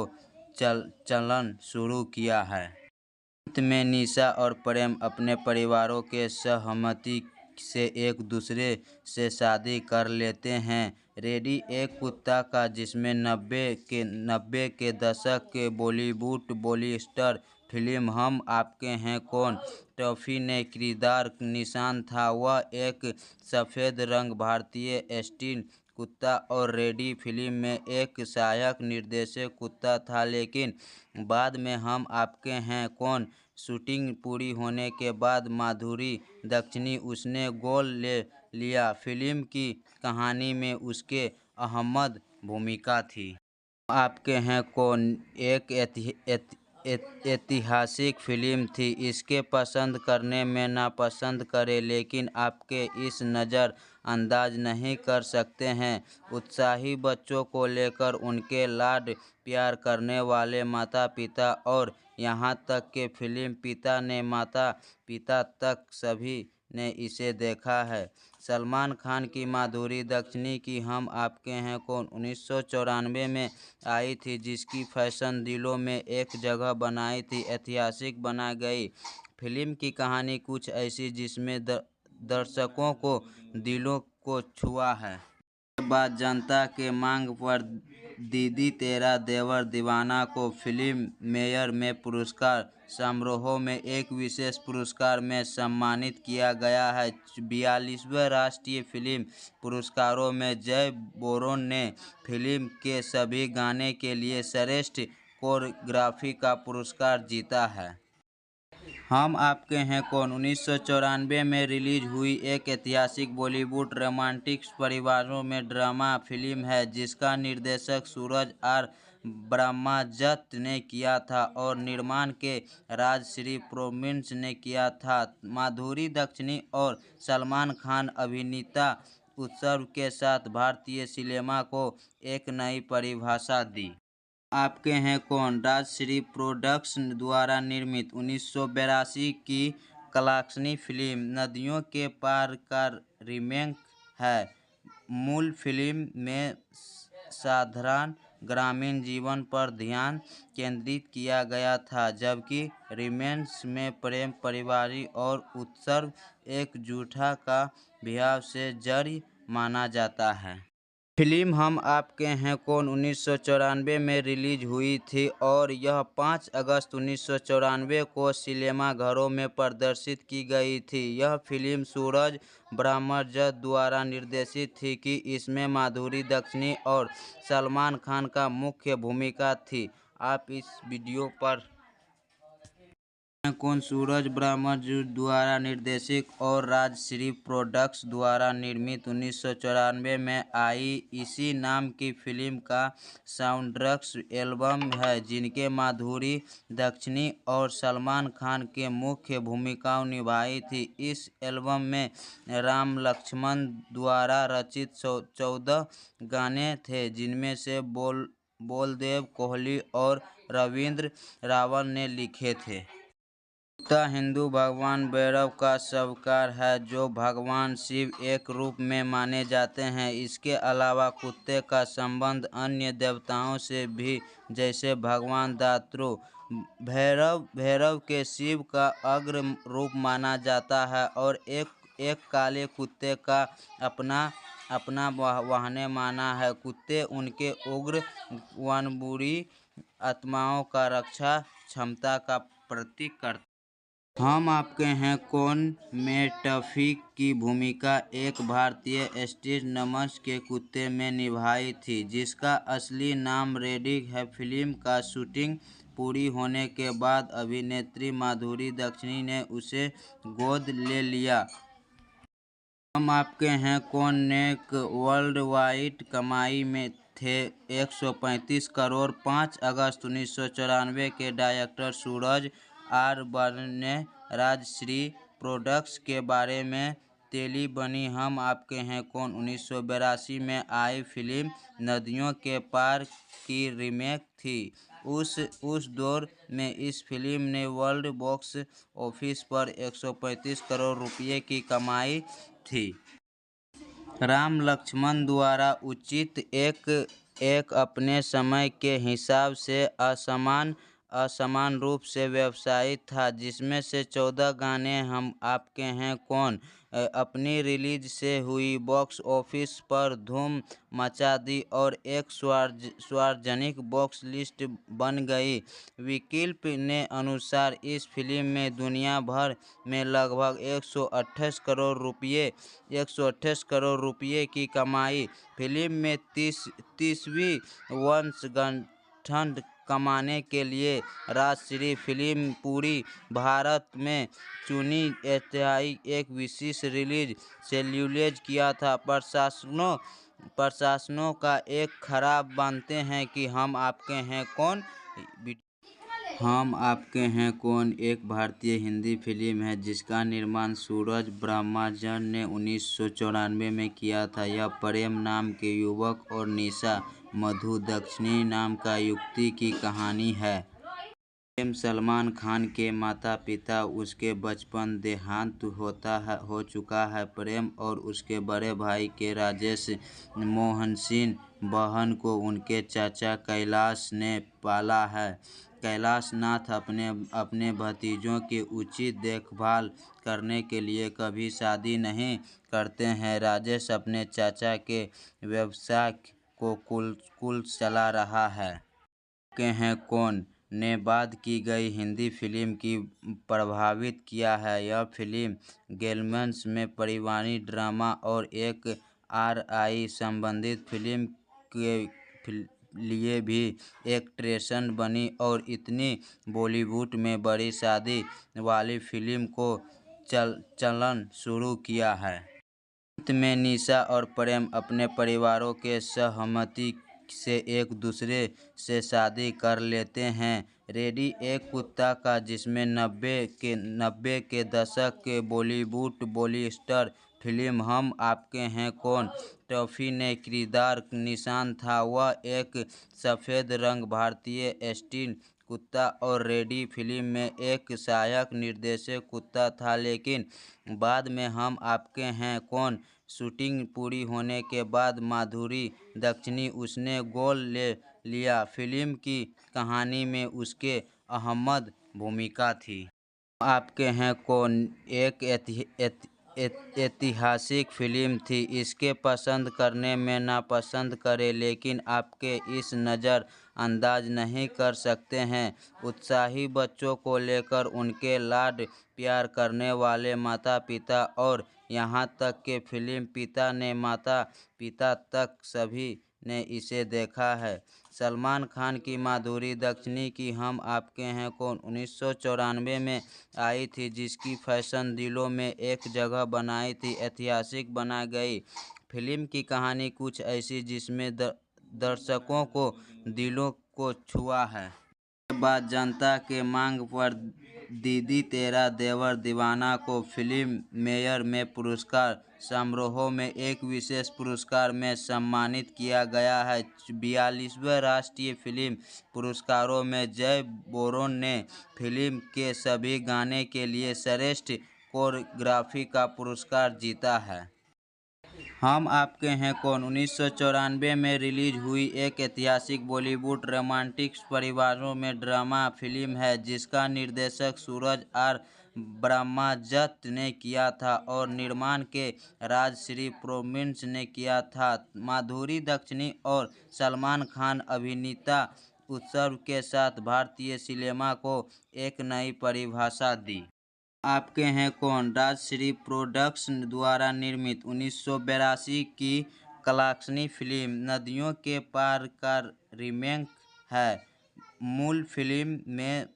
चलन शुरू किया है। अंत में निशा और प्रेम अपने परिवारों के सहमति से एक दूसरे से शादी कर लेते हैं। रेडी एक कुत्ता का जिसमें 90 के दशक के बॉलीवुड बॉलीस्टर फिल्म हम आपके हैं कौन टॉफी ने किरदार निशान था। वह एक सफ़ेद रंग भारतीय स्टील कुत्ता और रेडी फिल्म में एक सहायक निर्देशक कुत्ता था। लेकिन बाद में हम आपके हैं कौन शूटिंग पूरी होने के बाद माधुरी दीक्षित उसने गोद ले लिया। फिल्म की कहानी में उसके अहम भूमिका थी। आपके हैं कौन एक ऐतिहासिक फिल्म थी। इसके पसंद करने में नापसंद करें लेकिन आपके इस नज़र अंदाज नहीं कर सकते हैं। उत्साही बच्चों को लेकर उनके लाड प्यार करने वाले माता पिता और यहाँ तक के फिल्म पिता ने माता पिता तक सभी ने इसे देखा है। सलमान खान की माधुरी दीक्षित की हम आपके हैं कौन 1994 में आई थी जिसकी फैशन दिलों में एक जगह बनाई थी ऐतिहासिक बना गई। फिल्म की कहानी कुछ ऐसी जिसमें दर्शकों को दिलों को छुआ है। के बाद जनता के मांग पर दीदी तेरा देवर दीवाना को फिल्म मेयर में पुरस्कार समारोह में एक विशेष पुरस्कार में सम्मानित किया गया है। 42वें राष्ट्रीय फिल्म पुरस्कारों में जय बोरोन ने फिल्म के सभी गाने के लिए श्रेष्ठ कोरियोग्राफी का पुरस्कार जीता है। हम आपके हैं कौन 1994 में रिलीज हुई एक ऐतिहासिक बॉलीवुड रोमांटिक परिवारों में ड्रामा फिल्म है जिसका निर्देशन सूरज आर ब्रह्मदत्त ने किया था और निर्माण के राजश्री प्रोडक्शंस ने किया था। माधुरी दीक्षित और सलमान खान अभिनेता उत्सव के साथ भारतीय सिनेमा को एक नई परिभाषा दी। आपके हैं कौन राजश्री प्रोडक्शन द्वारा निर्मित 1982 की कलाक्षणी फिल्म नदियों के पार का रीमेक है। मूल फिल्म में साधारण ग्रामीण जीवन पर ध्यान केंद्रित किया गया था जबकि रीमेक में प्रेम पारिवारिक और उत्सव एकजुटता का भाव से जड़ी माना जाता है। फिल्म हम आपके हैं कौन 1994 में रिलीज हुई थी और यह 5 अगस्त 1994 को सिनेमाघरों में प्रदर्शित की गई थी। यह फिल्म सूरज ब्रह्मदत्त द्वारा निर्देशित थी कि इसमें माधुरी दीक्षित और सलमान खान का मुख्य भूमिका थी। आप इस वीडियो पर कौन सूरज ब्रह्मदत्त द्वारा निर्देशित और राजश्री प्रोडक्शन द्वारा निर्मित 1994 में आई इसी नाम की फिल्म का साउंडट्रैक एल्बम है जिनके माधुरी दीक्षित और सलमान खान के मुख्य भूमिकाएं निभाई थी। इस एल्बम में राम लक्ष्मण द्वारा रचित 14 गाने थे जिनमें से बलदेव कोहली और रविंद्र रावल ने लिखे थे। कुत्ता हिंदू भगवान भैरव का सवार है जो भगवान शिव एक रूप में माने जाते हैं। इसके अलावा कुत्ते का संबंध अन्य देवताओं से भी जैसे भगवान दात्रु भैरव के शिव का अग्र रूप माना जाता है और एक काले कुत्ते का अपना वाहन माना है। कुत्ते उनके उग्र बुरी आत्माओं का रक्षा क्षमता का प्रतीक करते हम आपके हैं कौन में टफी की भूमिका एक भारतीय स्ट्रीट नमस के कुत्ते में निभाई थी, जिसका असली नाम रेडी है। फिल्म का शूटिंग पूरी होने के बाद अभिनेत्री माधुरी दीक्षित ने उसे गोद ले लिया। हम आपके हैं कौन ने वर्ल्ड वाइड कमाई में थे 135 करोड़। 5 अगस्त 1994 के डायरेक्टर सूरज आर बर्मन ने राजश्री प्रोडक्ट्स के बारे में तेली बनी हम आपके हैं कौन 1982 में आई फिल्म नदियों के पार की रीमेक थी। उस दौर में इस फिल्म ने वर्ल्ड बॉक्स ऑफिस पर 135 करोड़ रुपये की कमाई थी। राम लक्ष्मण द्वारा उचित एक अपने समय के हिसाब से असमान रूप से व्यवसायित था, जिसमें से 14 गाने हम आपके हैं कौन अपनी रिलीज से हुई बॉक्स ऑफिस पर धूम मचा दी और एक सार्वजनिक बॉक्स लिस्ट बन गई। विकिपीडिया ने अनुसार इस फिल्म में दुनिया भर में लगभग 128 करोड़ रुपये की कमाई। फिल्म में 30वीं वर्षगांठ कमाने के लिए राजश्री फिल्म पूरी भारत में चुनी एक विशेष रिलीज शेड्यूल किया था। प्रशासनों का एक खराब मानते हैं कि हम आपके हैं कौन। हम आपके हैं कौन एक भारतीय हिंदी फिल्म है जिसका निर्माण सूरज ब्रह्मचारी ने 1994 में किया था। यह प्रेम नाम के युवक और निशा मधु दीक्षित नाम का युवती की कहानी है। फिल्म सलमान खान के माता पिता उसके बचपन देहांत हो चुका है। प्रेम और उसके बड़े भाई के राजेश मोहन सिंह बहन को उनके चाचा कैलाश ने पाला है। कैलाश नाथ अपने भतीजों की उचित देखभाल करने के लिए कभी शादी नहीं करते हैं। राजेश अपने चाचा के व्यवसाय को कुल चला रहा है। के हैं कौन ने बाद की गई हिंदी फिल्म की प्रभावित किया है। यह फिल्म गेमर्स में पारिवारिक ड्रामा और एक आरआई संबंधित फिल्म के लिए भी एक ट्रेंड बनी और इतनी बॉलीवुड में बड़ी शादी वाली फिल्म को चलन शुरू किया है। अंत में निशा और प्रेम अपने परिवारों के सहमति से एक दूसरे से शादी कर लेते हैं। रेडी एक कुत्ता का जिसमें 90 के दशक के बॉलीवुड बॉलीस्टर फिल्म हम आपके हैं कौन टॉफी ने किरदार निशान था। वह एक सफ़ेद रंग भारतीय स्ट्रीट कुत्ता और रेडी फिल्म में एक सहायक निर्देशक कुत्ता था, लेकिन बाद में हम आपके हैं कौन शूटिंग पूरी होने के बाद माधुरी दीक्षित उसने गोद ले लिया। फिल्म की कहानी में उसके अहम भूमिका थी। आपके हैं कौन एक ऐतिहासिक फिल्म थी। इसके पसंद करने में नापसंद करें, लेकिन आपके इस नज़र अंदाज नहीं कर सकते हैं। उत्साही बच्चों को लेकर उनके लाड प्यार करने वाले माता पिता और यहाँ तक के फिल्म पिता ने माता पिता तक सभी ने इसे देखा है। सलमान खान की माधुरी दीक्षित की हम आपके हैं कौन 1994 में आई थी, जिसकी फैशन दिलों में एक जगह बनाई थी ऐतिहासिक बना गई। फिल्म की कहानी कुछ ऐसी जिसमें दर्शकों को दिलों को छुआ है। के बाद जनता के मांग पर दीदी तेरा देवर दीवाना को फिल्म मेयर में पुरस्कार समारोह में एक विशेष पुरस्कार में सम्मानित किया गया है। 42वें राष्ट्रीय फिल्म पुरस्कारों में जय बोरोन ने फिल्म के सभी गाने के लिए श्रेष्ठ कोरियोग्राफी का पुरस्कार जीता है। हम आपके हैं कौन 1994 में रिलीज हुई एक ऐतिहासिक बॉलीवुड रोमांटिक परिवारों में ड्रामा फिल्म है, जिसका निर्देशन सूरज आर ब्रह्मचारी ने किया था और निर्माण के राजश्री प्रोडक्शंस ने किया था। माधुरी दीक्षित और सलमान खान अभिनीता उत्सव के साथ भारतीय सिनेमा को एक नई परिभाषा दी। आपके हैं कौन राजश्री प्रोडक्ट्स द्वारा निर्मित 1982 की कलाक्षणी फिल्म नदियों के पार का रीमेक है। मूल फिल्म में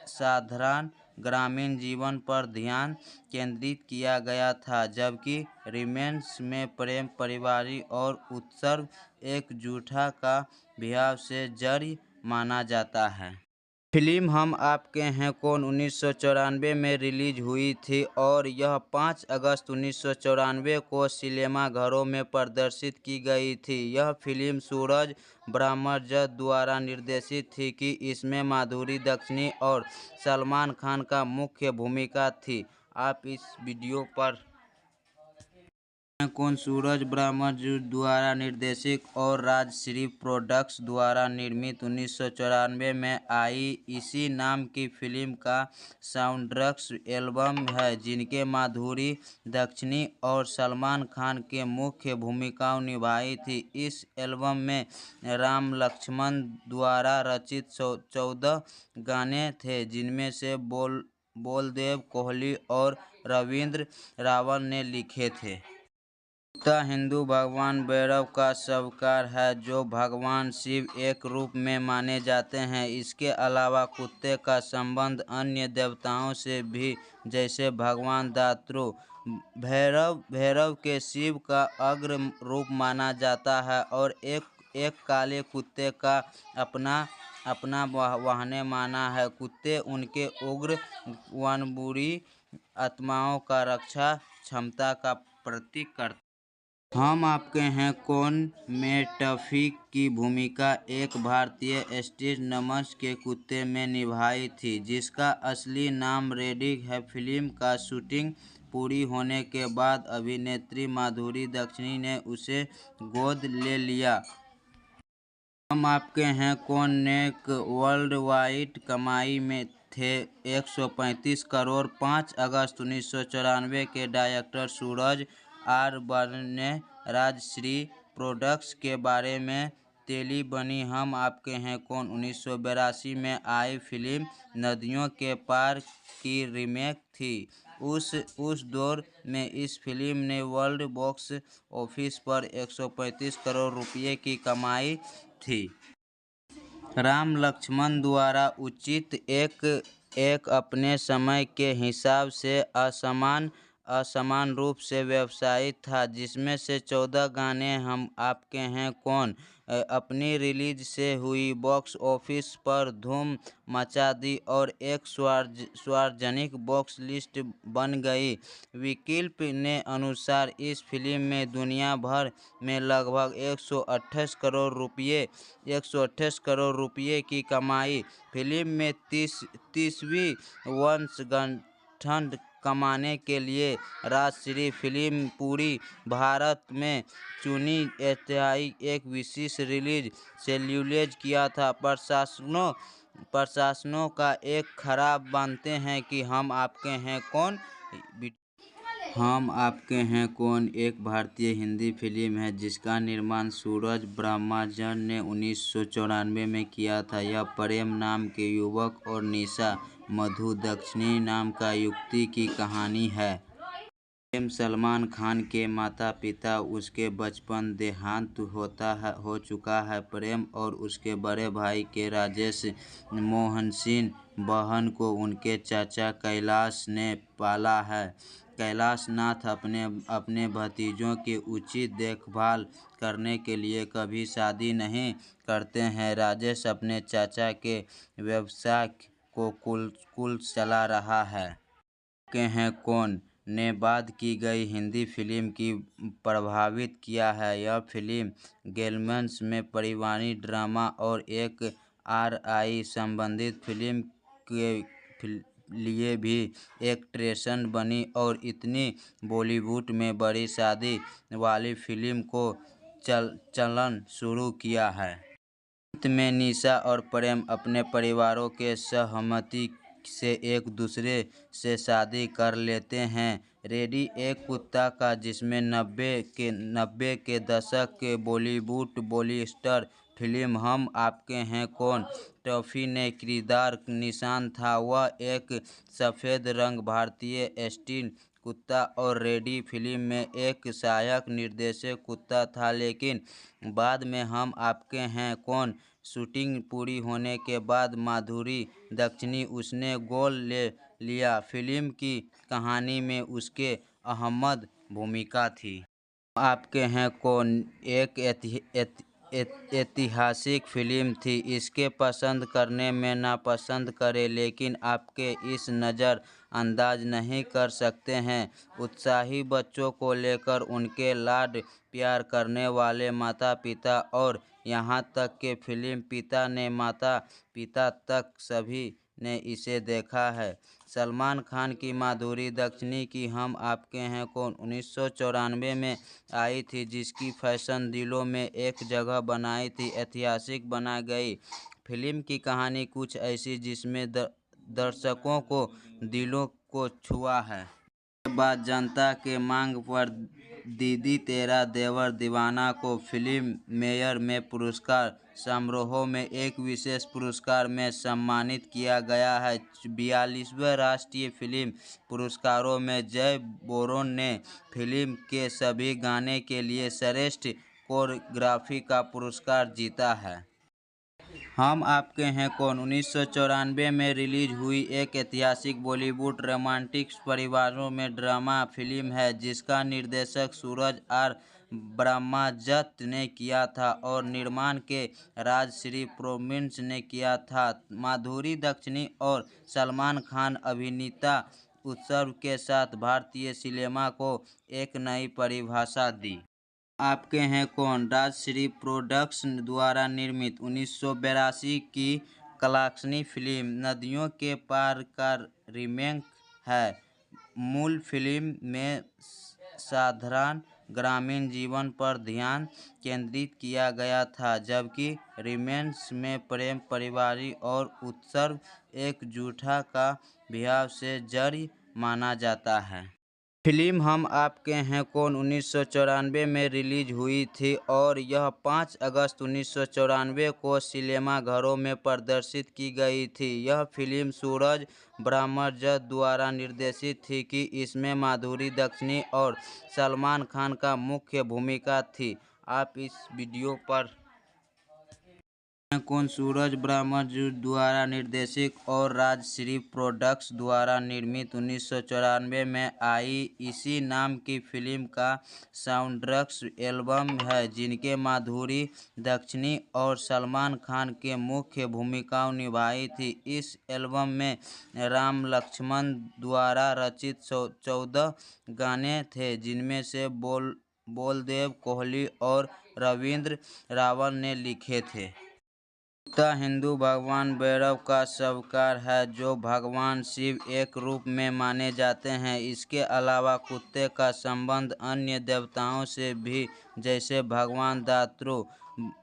साधारण ग्रामीण जीवन पर ध्यान केंद्रित किया गया था, जबकि रीमेक में प्रेम, पारिवारिक और उत्सव एकजुटता का भाव से जड़ी माना जाता है। फिल्म हम आपके हैं कौन 1994 में रिलीज हुई थी और यह 5 अगस्त 1994 को सिनेमाघरों में प्रदर्शित की गई थी। यह फिल्म सूरज ब्रह्मजत द्वारा निर्देशित थी कि इसमें माधुरी दीक्षित और सलमान खान का मुख्य भूमिका थी। आप इस वीडियो पर कौन सूरज ब्रह्मजत द्वारा निर्देशित और राजश्री प्रोडक्ट्स द्वारा निर्मित 1994 में आई इसी नाम की फिल्म का साउंडट्रैक एल्बम है, जिनके माधुरी दीक्षित और सलमान खान के मुख्य भूमिकाएं निभाई थी। इस एल्बम में राम लक्ष्मण द्वारा रचित 14 गाने थे, जिनमें से बलदेव कोहली और रविंद्र रावल ने लिखे थे। कुत्ता हिंदू भगवान भैरव का सवार है, जो भगवान शिव एक रूप में माने जाते हैं। इसके अलावा कुत्ते का संबंध अन्य देवताओं से भी, जैसे भगवान दात्रु भैरव के शिव का अग्र रूप माना जाता है और एक काले कुत्ते का अपना वाहन माना है। कुत्ते उनके उग्र वनबुरी आत्माओं का रक्षा क्षमता का प्रतीक करते। हम आपके हैं कौन में टफी की भूमिका एक भारतीय स्ट्रीट नमस के कुत्ते में निभाई थी, जिसका असली नाम रेडी है। फिल्म का शूटिंग पूरी होने के बाद अभिनेत्री माधुरी दीक्षित ने उसे गोद ले लिया। हम आपके हैं कौन ने वर्ल्ड वाइड कमाई में थे 135 करोड़। 5 अगस्त 1994 के डायरेक्टर सूरज आर बर्मन ने राजश्री प्रोडक्ट्स के बारे में तेली बनी हम आपके हैं कौन 1982 में आई फिल्म नदियों के पार की रीमेक थी। उस दौर में इस फिल्म ने वर्ल्ड बॉक्स ऑफिस पर 135 करोड़ रुपये की कमाई थी। राम लक्ष्मण द्वारा उचित एक अपने समय के हिसाब से असमान रूप से व्यवसायित था, जिसमें से 14 गाने हम आपके हैं कौन अपनी रिलीज से हुई बॉक्स ऑफिस पर धूम मचा दी और एक सार्वजनिक बॉक्स लिस्ट बन गई। विकिपीडिया ने अनुसार इस फिल्म में दुनिया भर में लगभग 128 करोड़ रुपये की कमाई। फिल्म में 30वीं वर्षगांठ कमाने के लिए राजश्री फिल्म पूरी भारत में चुनी ऐतिहासिक एक विशेष रिलीज शेड्यूल किया था। प्रशासनों का एक खराब मानते हैं कि हम आपके हैं कौन हम आपके हैं कौन एक भारतीय हिंदी फिल्म है, जिसका निर्माण सूरज ब्रह्मजत ने 1994 में किया था। यह प्रेम नाम के युवक और निशा मधु दीक्षित नाम का युवती की कहानी है। प्रेम सलमान खान के माता पिता उसके बचपन देहांत हो चुका है। प्रेम और उसके बड़े भाई के राजेश मोहन सिंह बहन को उनके चाचा कैलाश ने पाला है। कैलाश नाथ अपने भतीजों की उचित देखभाल करने के लिए कभी शादी नहीं करते हैं। राजेश अपने चाचा के व्यवसाय को कुल चला रहा है। के हैं कौन ने बाद की गई हिंदी फिल्म की प्रभावित किया है। यह फिल्म गेमर्स में पारिवारिक ड्रामा और एक आरआई संबंधित फिल्म के लिए भी एक ट्रेंड बनी और इतनी बॉलीवुड में बड़ी शादी वाली फिल्म को चलन शुरू किया है। अंत में निशा और प्रेम अपने परिवारों के सहमति से एक दूसरे से शादी कर लेते हैं। रेडी एक कुत्ता का जिसमें 90 के दशक के बॉलीवुड बॉलीस्टार फिल्म हम आपके हैं कौन। टॉफी ने किरदार निशान था। वह एक सफ़ेद रंग भारतीय स्टील कुत्ता और रेडी फिल्म में एक सहायक निर्देशक कुत्ता था, लेकिन बाद में हम आपके हैं कौन शूटिंग पूरी होने के बाद माधुरी दक्षिणी उसने गोल ले लिया। फिल्म की कहानी में उसके अहमद भूमिका थी। आपके हैं कौन एक ऐतिहासिक फिल्म थी। इसके पसंद करने में नापसंद करें, लेकिन आपके इस नज़र अंदाज नहीं कर सकते हैं उत्साही बच्चों को लेकर उनके लाड प्यार करने वाले माता पिता और यहाँ तक के फिल्म पिता ने माता पिता तक सभी ने इसे देखा है। सलमान खान की माधुरी दक्षिणी की हम आपके हैं कौन 1994 में आई थी, जिसकी फैशन दिलों में एक जगह बनाई थी, ऐतिहासिक बना गई। फिल्म की कहानी कुछ ऐसी जिसमें दर्शकों को दिलों को छुआ है। बाद जनता के मांग पर दीदी तेरा देवर दीवाना को फिल्म मेयर में पुरस्कार समारोह में एक विशेष पुरस्कार में सम्मानित किया गया है। 42वें राष्ट्रीय फिल्म पुरस्कारों में जय बोरोन ने फिल्म के सभी गाने के लिए श्रेष्ठ कोरियोग्राफी का पुरस्कार जीता है। हम आपके हैं कौन 1994 में रिलीज हुई एक ऐतिहासिक बॉलीवुड रोमांटिक परिवारों में ड्रामा फिल्म है, जिसका निर्देशन सूरज आर ब्रह्मदत्त ने किया था और निर्माण के राजश्री प्रोडक्शंस ने किया था। माधुरी दक्षिणी और सलमान खान अभिनीता उत्सव के साथ भारतीय सिनेमा को एक नई परिभाषा दी। आपके हैं कौन राजश्री प्रोडक्शन द्वारा निर्मित 1982 की कलाक्षनी फिल्म नदियों के पार का रीमेक है। मूल फिल्म में साधारण ग्रामीण जीवन पर ध्यान केंद्रित किया गया था, जबकि रीमेक में प्रेम, पारिवारिक और उत्सव एकजुटता का भाव से जड़ी माना जाता है। फिल्म हम आपके हैं कौन 1994 में रिलीज हुई थी और यह 5 अगस्त 1994 को सिनेमाघरों में प्रदर्शित की गई थी। यह फिल्म सूरज ब्रह्मदत्त द्वारा निर्देशित थी कि इसमें माधुरी दक्षिणी और सलमान खान का मुख्य भूमिका थी। आप इस वीडियो पर कौन सूरज ब्रह्मदत्त द्वारा निर्देशित और राजश्री प्रोडक्शंस द्वारा निर्मित 1994 में आई इसी नाम की फिल्म का साउंडट्रैक एल्बम है, जिनके माधुरी दक्षिणी और सलमान खान के मुख्य भूमिकाएं निभाई थी। इस एल्बम में राम लक्ष्मण द्वारा रचित 14 गाने थे, जिनमें से बलदेव कोहली और रविंद्र रावल ने लिखे थे। कुत्ता हिंदू भगवान भैरव का सवार है, जो भगवान शिव एक रूप में माने जाते हैं। इसके अलावा कुत्ते का संबंध अन्य देवताओं से भी, जैसे भगवान दात्रु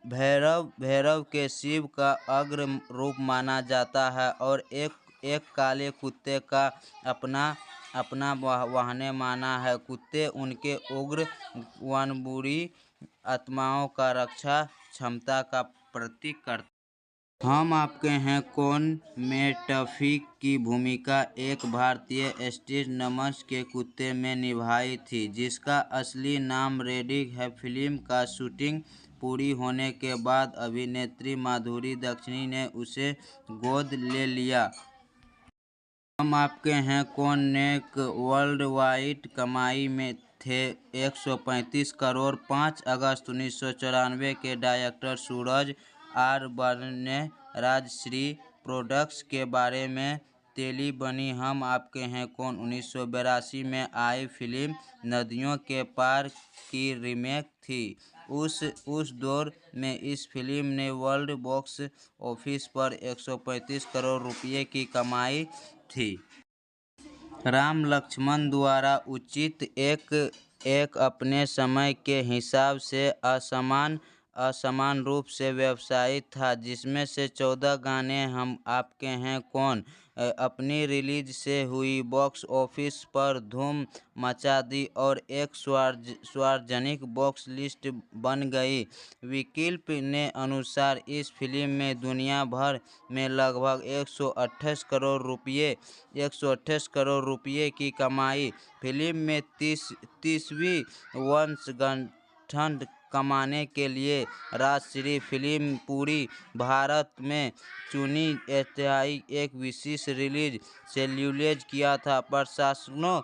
भैरव के शिव का अग्र रूप माना जाता है और एक काले कुत्ते का अपना वाहन माना है। कुत्ते उनके उग्र वनबुरी आत्माओं का रक्षा क्षमता का प्रतीक करते। हम आपके हैं कौन में टफी की भूमिका एक भारतीय स्ट्रीट नमस के कुत्ते में निभाई थी, जिसका असली नाम रेडी है। फिल्म का शूटिंग पूरी होने के बाद अभिनेत्री माधुरी दक्षिणी ने उसे गोद ले लिया। हम आपके हैं कौन ने वर्ल्ड वाइड कमाई में थे 135 करोड़। 5 अगस्त 1994 के डायरेक्टर सूरज आर ब्रह्मदत्त ने राजश्री प्रोडक्शंस के बारे में तेली बनी हम आपके हैं कौन 1982 में आई फिल्म नदियों के पार की रीमेक थी। उस दौर में इस फिल्म ने वर्ल्ड बॉक्स ऑफिस पर 135 करोड़ रुपये की कमाई थी। राम लक्ष्मण द्वारा उचित एक अपने समय के हिसाब से असमान असमान रूप से व्यावसायिक था, जिसमें से 14 गाने हम आपके हैं कौन अपनी रिलीज से हुई बॉक्स ऑफिस पर धूम मचा दी और एक सार्वजनिक बॉक्स लिस्ट बन गई। विकिल्प ने अनुसार इस फिल्म में दुनिया भर में लगभग 128 करोड़ रुपये की कमाई। फिल्म में 30वीं वर्षगांठ कमाने के लिए राजश्री फिल्म पूरी भारत में चुनी एक विशेष रिलीज शेड्यूल किया था। प्रशासनों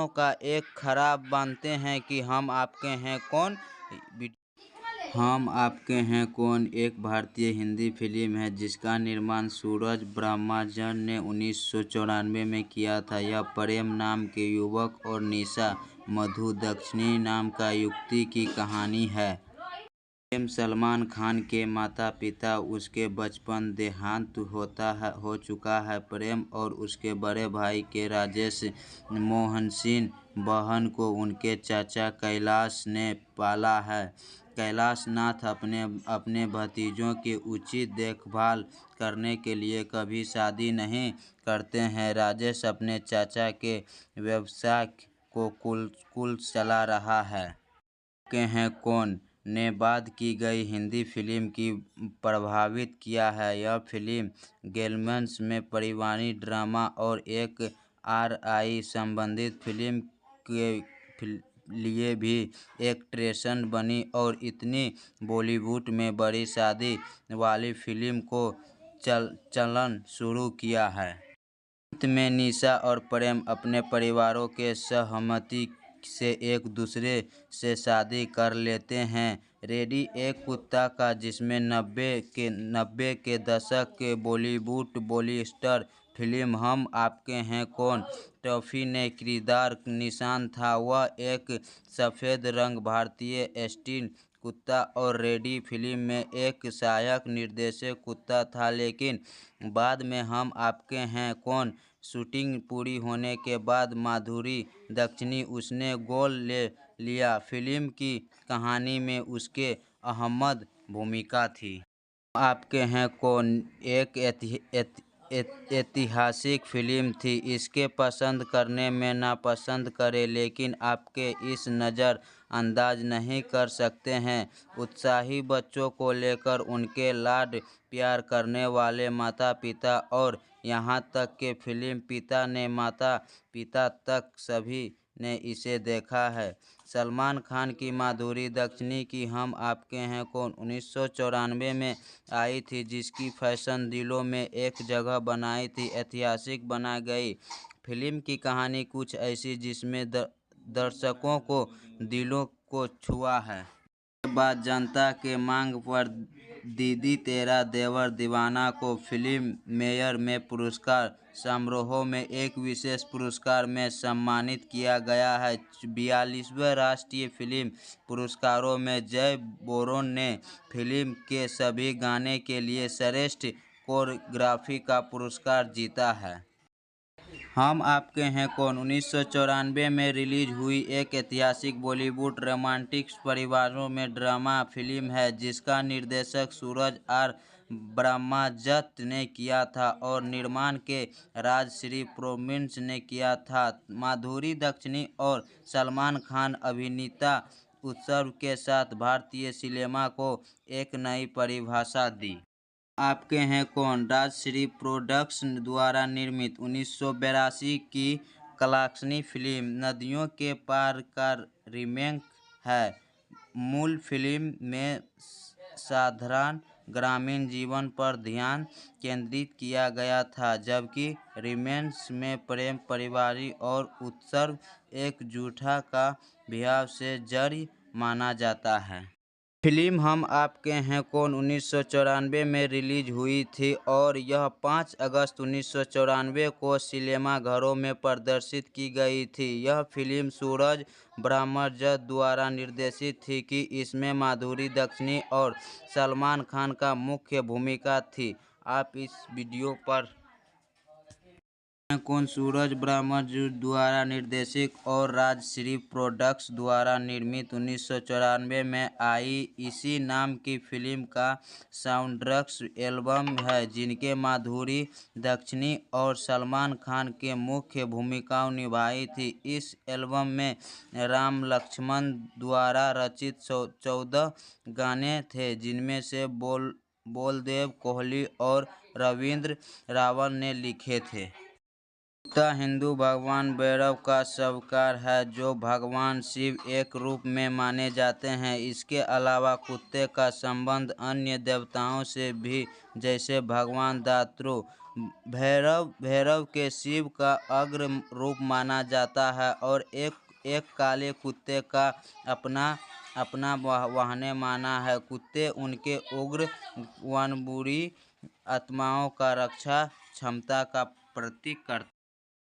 का एक खराब मानते हैं कि हम आपके हैं कौन। हम आपके हैं कौन एक भारतीय हिंदी फिल्म है जिसका निर्माण सूरज ब्रह्मजन ने 1994 में किया था। यह प्रेम नाम के युवक और निशा मधुदक्षिणी नाम का युवती की कहानी है। प्रेम सलमान खान के माता पिता उसके बचपन देहांत हो चुका है। प्रेम और उसके बड़े भाई के राजेश मोहन सिंह बहन को उनके चाचा कैलाश ने पाला है। कैलाश नाथ अपने भतीजों की उचित देखभाल करने के लिए कभी शादी नहीं करते हैं। राजेश अपने चाचा के व्यवसाय को कुल चला रहा है। के हैं कौन ने बाद की गई हिंदी फिल्म की प्रभावित किया है। यह फिल्म गेमर्स में पारिवारिक ड्रामा और एक आरआई संबंधित फिल्म के लिए भी एक ट्रेंड बनी और इतनी बॉलीवुड में बड़ी शादी वाली फिल्म को चलन शुरू किया है। अंत में निशा और प्रेम अपने परिवारों के सहमति से एक दूसरे से शादी कर लेते हैं। रेडी एक कुत्ता का जिसमें 90 के दशक के बॉलीवुड बॉलीस्टर फिल्म हम आपके हैं कौन टॉफी ने किरदार निशान था। वह एक सफ़ेद रंग भारतीय स्टील कुत्ता और रेडी फिल्म में एक सहायक निर्देशक कुत्ता था, लेकिन बाद में हम आपके हैं कौन शूटिंग पूरी होने के बाद माधुरी दक्षिणी उसने गोद ले लिया। फिल्म की कहानी में उसके अहम भूमिका थी। आपके हैं कौन एक ऐतिहासिक फिल्म थी। इसके पसंद करने में नापसंद करें, लेकिन आपके इस नज़र अंदाज नहीं कर सकते हैं। उत्साही बच्चों को लेकर उनके लाड प्यार करने वाले माता पिता और यहाँ तक के फिल्म पिता ने माता पिता तक सभी ने इसे देखा है। सलमान खान की माधुरी दक्षिणी की हम आपके हैं कौन 1994 में आई थी, जिसकी फैशन दिलों में एक जगह बनाई थी ऐतिहासिक बना गई। फिल्म की कहानी कुछ ऐसी जिसमें दर्शकों को दिलों को छुआ है। बाद जनता के मांग पर दीदी तेरा देवर दीवाना को फिल्म मेयर में पुरस्कार समारोह में एक विशेष पुरस्कार में सम्मानित किया गया है। 42वें राष्ट्रीय फिल्म पुरस्कारों में जय बोरोन ने फिल्म के सभी गाने के लिए श्रेष्ठ कोरियोग्राफी का पुरस्कार जीता है। हम आपके हैं कौन 1994 में रिलीज हुई एक ऐतिहासिक बॉलीवुड रोमांटिक परिवारों में ड्रामा फिल्म है, जिसका निर्देशन सूरज आर ब्रह्मजत ने किया था और निर्माण के राजश्री फिल्म्स ने किया था। माधुरी दक्षिणी और सलमान खान अभिनेता उत्सव के साथ भारतीय सिनेमा को एक नई परिभाषा दी। आपके हैं कौन राजश्री प्रोडक्शन द्वारा निर्मित 1982 की कलास्नी फिल्म नदियों के पार का रीमेक है। मूल फिल्म में साधारण ग्रामीण जीवन पर ध्यान केंद्रित किया गया था, जबकि रीमेक में प्रेम पारिवारिक और उत्सव एकजुटता का भाव से जड़ी माना जाता है। फिल्म हम आपके हैं कौन 1994 में रिलीज हुई थी और यह 5 अगस्त 1994 को सिनेमाघरों में प्रदर्शित की गई थी। यह फिल्म सूरज ब्रह्मजत द्वारा निर्देशित थी कि इसमें माधुरी दक्षिणी और सलमान खान का मुख्य भूमिका थी। आप इस वीडियो पर कौन सूरज ब्रह्मज्योति द्वारा निर्देशित और राजश्री प्रोडक्ट्स द्वारा निर्मित 1994 में आई इसी नाम की फिल्म का साउंडट्रैक एल्बम है, जिनके माधुरी दीक्षित और सलमान खान के मुख्य भूमिकाएं निभाई थी। इस एल्बम में राम लक्ष्मण द्वारा रचित 14 गाने थे, जिनमें से बलदेव कोहली और रविंद्र रावल ने लिखे थे। कुत्ता हिंदू भगवान भैरव का अवतार है, जो भगवान शिव एक रूप में माने जाते हैं। इसके अलावा कुत्ते का संबंध अन्य देवताओं से भी, जैसे भगवान दात्रु भैरव के शिव का अग्र रूप माना जाता है और एक काले कुत्ते का अपना वाहन माना है। कुत्ते उनके उग्र वनबुरी आत्माओं का रक्षा क्षमता का प्रतीक करते हैं।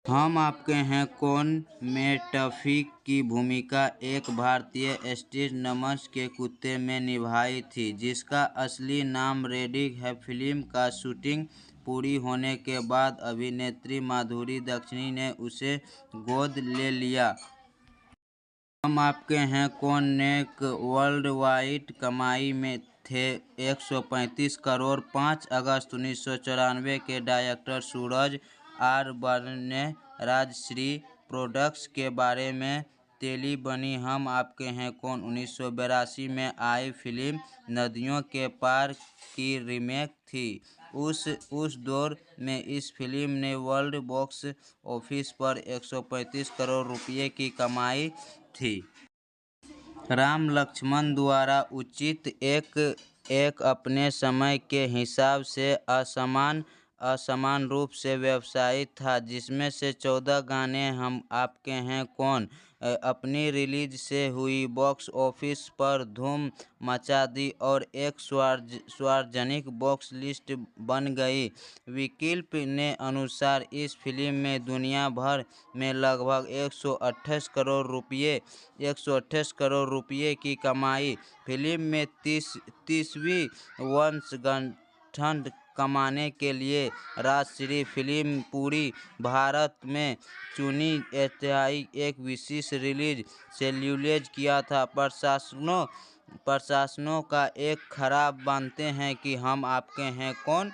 हम आपके हैं कौन में टफी की भूमिका एक भारतीय स्ट्रीट नमस के कुत्ते में निभाई थी, जिसका असली नाम रेडी है। फिल्म का शूटिंग पूरी होने के बाद अभिनेत्री माधुरी दीक्षित ने उसे गोद ले लिया। हम आपके हैं कौन ने वर्ल्ड वाइड कमाई में थे 135 करोड़। 5 अगस्त 1994 के डायरेक्टर सूरज आर बर्मन ने राजश्री प्रोडक्ट्स के बारे में तेली बनी हम आपके हैं कौन 1982 में आई फिल्म नदियों के पार की रीमेक थी। उस दौर में इस फिल्म ने वर्ल्ड बॉक्स ऑफिस पर 135 करोड़ रुपये की कमाई थी। राम लक्ष्मण द्वारा उचित एक अपने समय के हिसाब से असमान रूप से व्यवसायित था, जिसमें से 14 गाने हम आपके हैं कौन अपनी रिलीज से हुई बॉक्स ऑफिस पर धूम मचा दी और एक सार्वजनिक बॉक्स लिस्ट बन गई। विकिपीडिया ने अनुसार इस फिल्म में दुनिया भर में लगभग 128 करोड़ रुपये की कमाई। फिल्म में 30वीं वर्षगांठ कमाने के लिए राजश्री फिल्म पूरी भारत में चुनी एक विशेष रिलीज शेड्यूल किया था। प्रशासनों का एक खराब मानते हैं कि हम आपके हैं कौन।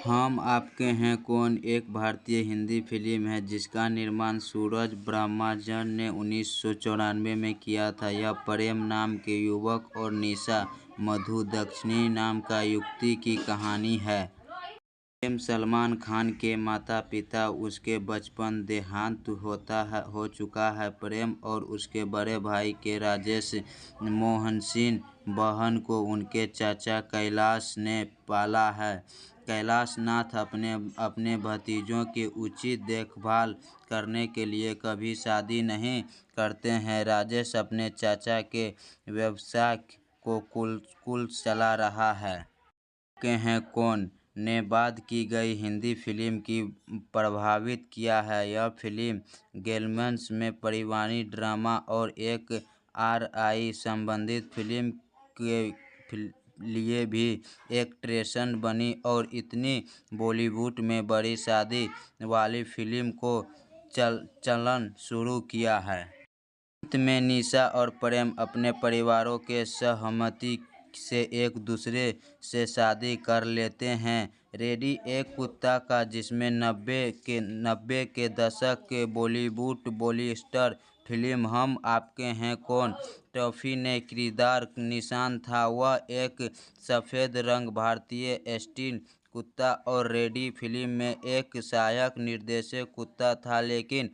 हम आपके हैं कौन एक भारतीय हिंदी फिल्म है, जिसका निर्माण सूरज ब्रह्मज्योति ने 1994 में किया था। यह प्रेम नाम के युवक और निशा मधु दीक्षित नाम का युवती की कहानी है। प्रेम सलमान खान के माता पिता उसके बचपन देहांत हो चुका है। प्रेम और उसके बड़े भाई के राजेश मोहनसिंह बहन को उनके चाचा कैलाश ने पाला है। कैलाश नाथ अपने भतीजों की उचित देखभाल करने के लिए कभी शादी नहीं करते हैं। राजेश अपने चाचा के व्यवसाय को कुल चला रहा है। के हैं कौन ने बाद की गई हिंदी फिल्म की प्रभावित किया है। यह फिल्म गेमर्स में पारिवारिक ड्रामा और एक आरआई संबंधित फिल्म के लिए भी एक ट्रेंड बनी और इतनी बॉलीवुड में बड़ी शादी वाली फिल्म को चलन शुरू किया है। अंत में निशा और प्रेम अपने परिवारों के सहमति से एक दूसरे से शादी कर लेते हैं। रेडी एक कुत्ता का, जिसमें 90 के दशक के बॉलीवुड फिल्म हम आपके हैं कौन टॉफी ने किरदार निशान था। वह एक सफ़ेद रंग भारतीय स्ट्रीट कुत्ता और रेडी फिल्म में एक सहायक निर्देशक कुत्ता था, लेकिन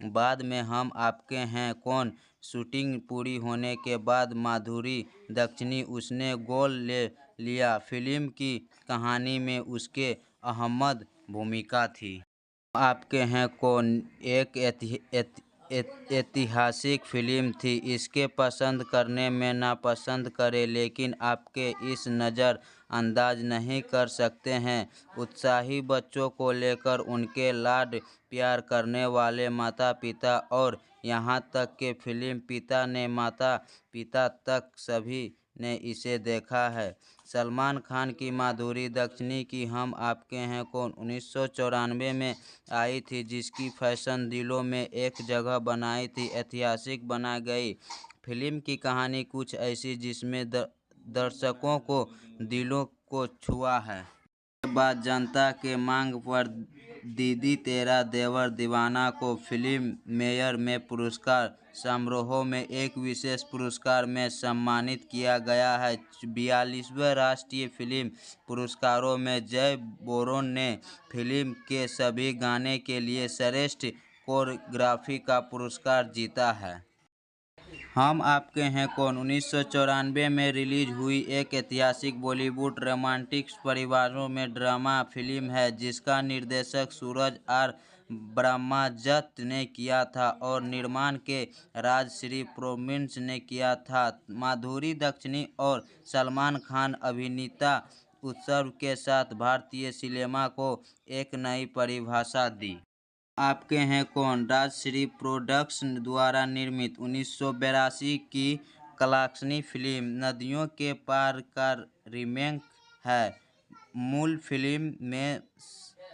बाद में हम आपके हैं कौन शूटिंग पूरी होने के बाद माधुरी दीक्षित उसने गोद ले लिया। फिल्म की कहानी में उसके अहम भूमिका थी। आपके हैं कौन एक ऐतिहासिक फिल्म थी। इसके पसंद करने में नापसंद करें, लेकिन आपके इस नज़र अंदाज नहीं कर सकते हैं। उत्साही बच्चों को लेकर उनके लाड प्यार करने वाले माता पिता और यहाँ तक कि फिल्म पिता ने माता पिता तक सभी ने इसे देखा है। सलमान खान की माधुरी दीक्षित की हम आपके हैं कौन 1994 में आई थी, जिसकी फैशन दिलों में एक जगह बनाई थी, ऐतिहासिक बना गई। फिल्म की कहानी कुछ ऐसी जिसमें दर्शकों को दिलों को छुआ है। के बाद जनता के मांग पर दीदी तेरा देवर दीवाना को फिल्म मेयर में पुरस्कार समारोह में एक विशेष पुरस्कार में सम्मानित किया गया है। 42वें राष्ट्रीय फिल्म पुरस्कारों में जय बोरोन ने फिल्म के सभी गाने के लिए श्रेष्ठ कोरियोग्राफी का पुरस्कार जीता है। हम आपके हैं कौन 1994 में रिलीज हुई एक ऐतिहासिक बॉलीवुड रोमांटिक परिवारों में ड्रामा फिल्म है, जिसका निर्देशक सूरज आर ब्रह्मदत्त ने किया था और निर्माण के राजश्री प्रोडक्शंस ने किया था। माधुरी दीक्षित और सलमान खान अभिनेता उत्सव के साथ भारतीय सिनेमा को एक नई परिभाषा दी। आपके हैं कौन राजश्री प्रोडक्शन द्वारा निर्मित 1982 की कलाक्षणी फिल्म नदियों के पार का रीमेक है। मूल फिल्म में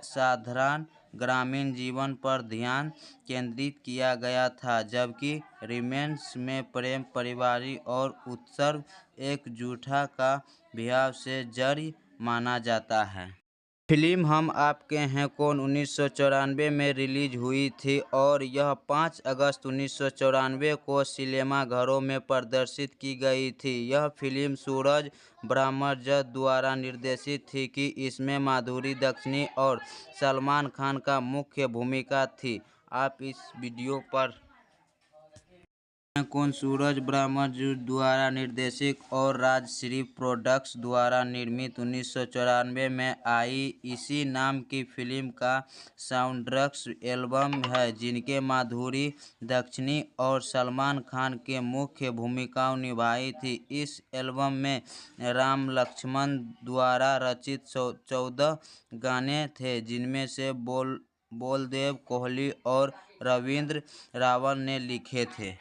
साधारण ग्रामीण जीवन पर ध्यान केंद्रित किया गया था, जबकि रीमेक में प्रेम, पारिवारिक और उत्सव एकजुटता का भाव से जड़ी माना जाता है। फिल्म हम आपके हैं कौन 1994 में रिलीज हुई थी और यह 5 अगस्त 1994 को सिनेमाघरों में प्रदर्शित की गई थी। यह फिल्म सूरज ब्रह्मदत्त द्वारा निर्देशित थी कि इसमें माधुरी दीक्षित और सलमान खान का मुख्य भूमिका थी। आप इस वीडियो पर कौन सूरज ब्रह्मदत्त द्वारा निर्देशित और राजश्री प्रोडक्शन द्वारा निर्मित 1994 में आई इसी नाम की फिल्म का साउंडट्रैक एल्बम है, जिनके माधुरी दीक्षित और सलमान खान के मुख्य भूमिकाएं निभाई थी। इस एल्बम में राम लक्ष्मण द्वारा रचित 14 गाने थे, जिनमें से बलदेव कोहली और रविंद्र रावल ने लिखे थे।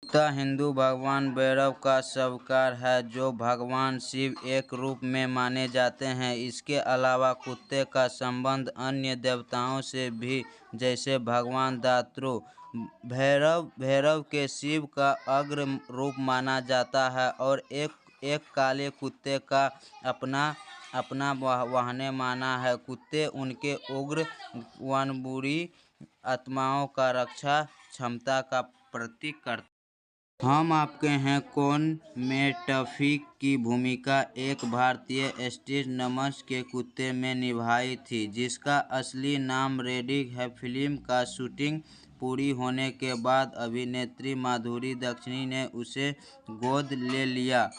कुत्ता हिंदू भगवान भैरव का अवतार है, जो भगवान शिव एक रूप में माने जाते हैं। इसके अलावा कुत्ते का संबंध अन्य देवताओं से भी, जैसे भगवान दात्रु भैरव के शिव का अग्र रूप माना जाता है और एक काले कुत्ते का अपना वाहन माना है। कुत्ते उनके उग्र बुरी आत्माओं का रक्षा क्षमता का प्रतीक करते हैं। हम आपके हैं कौन में टफी की भूमिका एक भारतीय स्ट्रीट नमस के कुत्ते में निभाई थी, जिसका असली नाम रेडिक है। फिल्म का शूटिंग पूरी होने के बाद अभिनेत्री माधुरी दीक्षित ने उसे गोद ले लिया।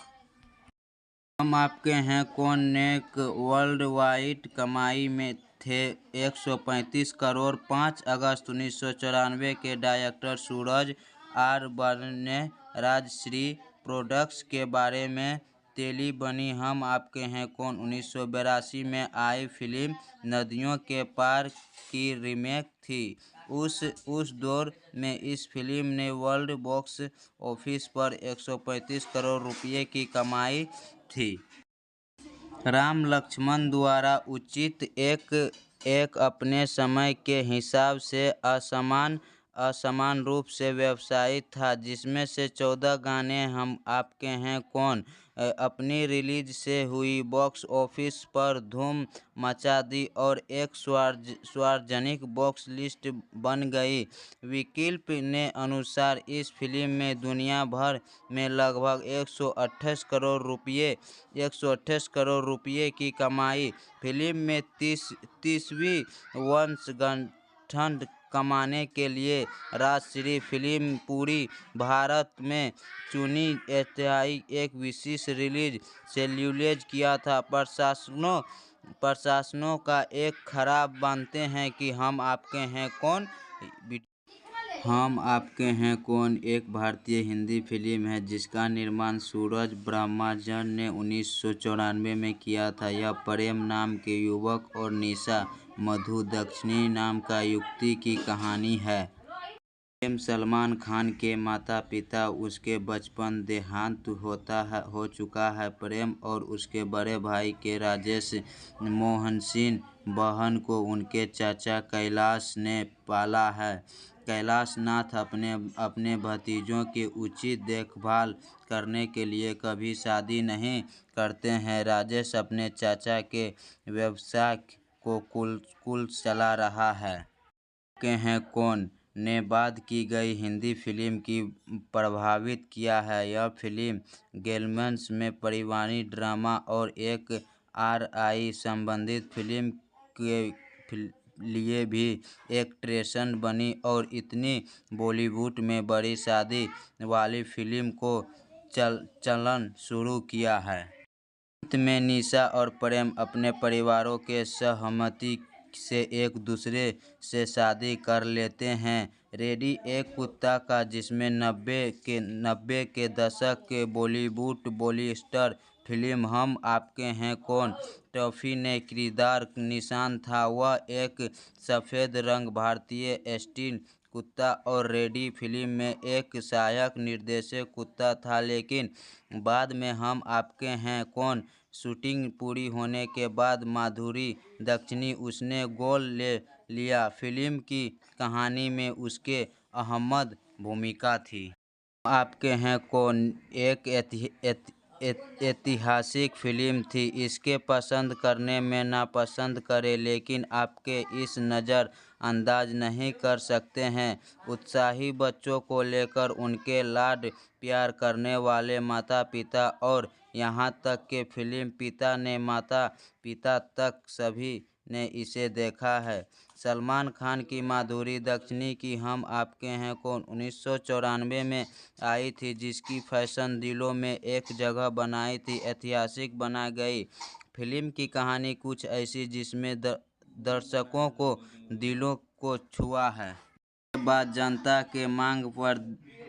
हम आपके हैं कौन ने वर्ल्ड वाइड कमाई में थे 135 करोड़। 5 अगस्त 1994 के डायरेक्टर सूरज आर ब्रह्मदत्त ने राजश्री प्रोडक्शन के बारे में तेली बनी हम आपके हैं कौन 1982 में आई फिल्म नदियों के पार की रीमेक थी। उस दौर में इस फिल्म ने वर्ल्ड बॉक्स ऑफिस पर 135 करोड़ रुपए की कमाई थी। राम लक्ष्मण द्वारा उचित एक अपने समय के हिसाब से असमान रूप से व्यवसायित था, जिसमें से 14 गाने हम आपके हैं कौन अपनी रिलीज से हुई बॉक्स ऑफिस पर धूम मचा दी और एक सार्वजनिक बॉक्स लिस्ट बन गई। विकिपीडिया ने अनुसार इस फिल्म में दुनिया भर में लगभग 128 करोड़ रुपए की कमाई। फिल्म में 30वीं वर्षगांठ कमाने के लिए राजश्री फिल्म पूरी भारत में चुनी ऐतिहासिक एक विशेष रिलीज शेड्यूल किया था। प्रशासनों का एक खराब मानते हैं कि हम आपके हैं कौन हम आपके हैं कौन एक भारतीय हिंदी फिल्म है, जिसका निर्माण सूरज ब्रह्मदत्त ने 1994 में किया था। यह प्रेम नाम के युवक और निशा मधु दीक्षित नाम का युवती की कहानी है। सलमान खान के माता पिता उसके बचपन देहांत हो चुका है। प्रेम और उसके बड़े भाई के राजेश मोहन सिंह बहन को उनके चाचा कैलाश ने पाला है। कैलाश नाथ अपने भतीजों की उचित देखभाल करने के लिए कभी शादी नहीं करते हैं। राजेश अपने चाचा के व्यवसाय को कुल चला रहा है। के हैं कौन ने बात की गई हिंदी फिल्म की प्रभावित किया है। यह फिल्म गेमर्स में पारिवारिक ड्रामा और एक RI संबंधित फिल्म के लिए भी एक ट्रेंड बनी और इतनी बॉलीवुड में बड़ी शादी वाली फिल्म को चलन शुरू किया है। अंत में निशा और प्रेम अपने परिवारों के सहमति से एक दूसरे से शादी कर लेते हैं। रेडी एक कुत्ता का जिसमें 90 के दशक के बॉलीवुड बॉलीस्टर फिल्म हम आपके हैं कौन टॉफी ने किरदार निशान था। वह एक सफ़ेद रंग भारतीय स्टील कुत्ता और रेडी फिल्म में एक सहायक निर्देशक कुत्ता था। लेकिन बाद में हम आपके हैं कौन शूटिंग पूरी होने के बाद माधुरी दीक्षित उसने गोद ले लिया। फिल्म की कहानी में उसके अहम भूमिका थी। आपके हैं कौन एक ऐतिहासिक फिल्म थी। इसके पसंद करने में नापसंद करें लेकिन आपके इस नज़र अंदाज नहीं कर सकते हैं। उत्साही बच्चों को लेकर उनके लाड प्यार करने वाले माता पिता और यहाँ तक के फिल्म पिता ने माता पिता तक सभी ने इसे देखा है। सलमान खान की माधुरी दीक्षित की हम आपके हैं कौन 1994 में आई थी जिसकी फैशन दिलों में एक जगह बनाई थी ऐतिहासिक बना गई। फिल्म की कहानी कुछ ऐसी जिसमें दर्शकों को दिलों को छुआ है। के बाद जनता के मांग पर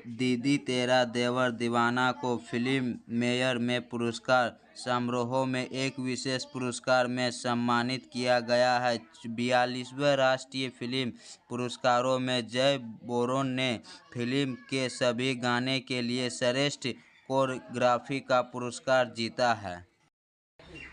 दीदी तेरा देवर दीवाना को फिल्म मेयर में पुरस्कार समारोह में एक विशेष पुरस्कार में सम्मानित किया गया है। 42वें राष्ट्रीय फिल्म पुरस्कारों में जय बोरोन ने फिल्म के सभी गाने के लिए श्रेष्ठ कोरियोग्राफी का पुरस्कार जीता है।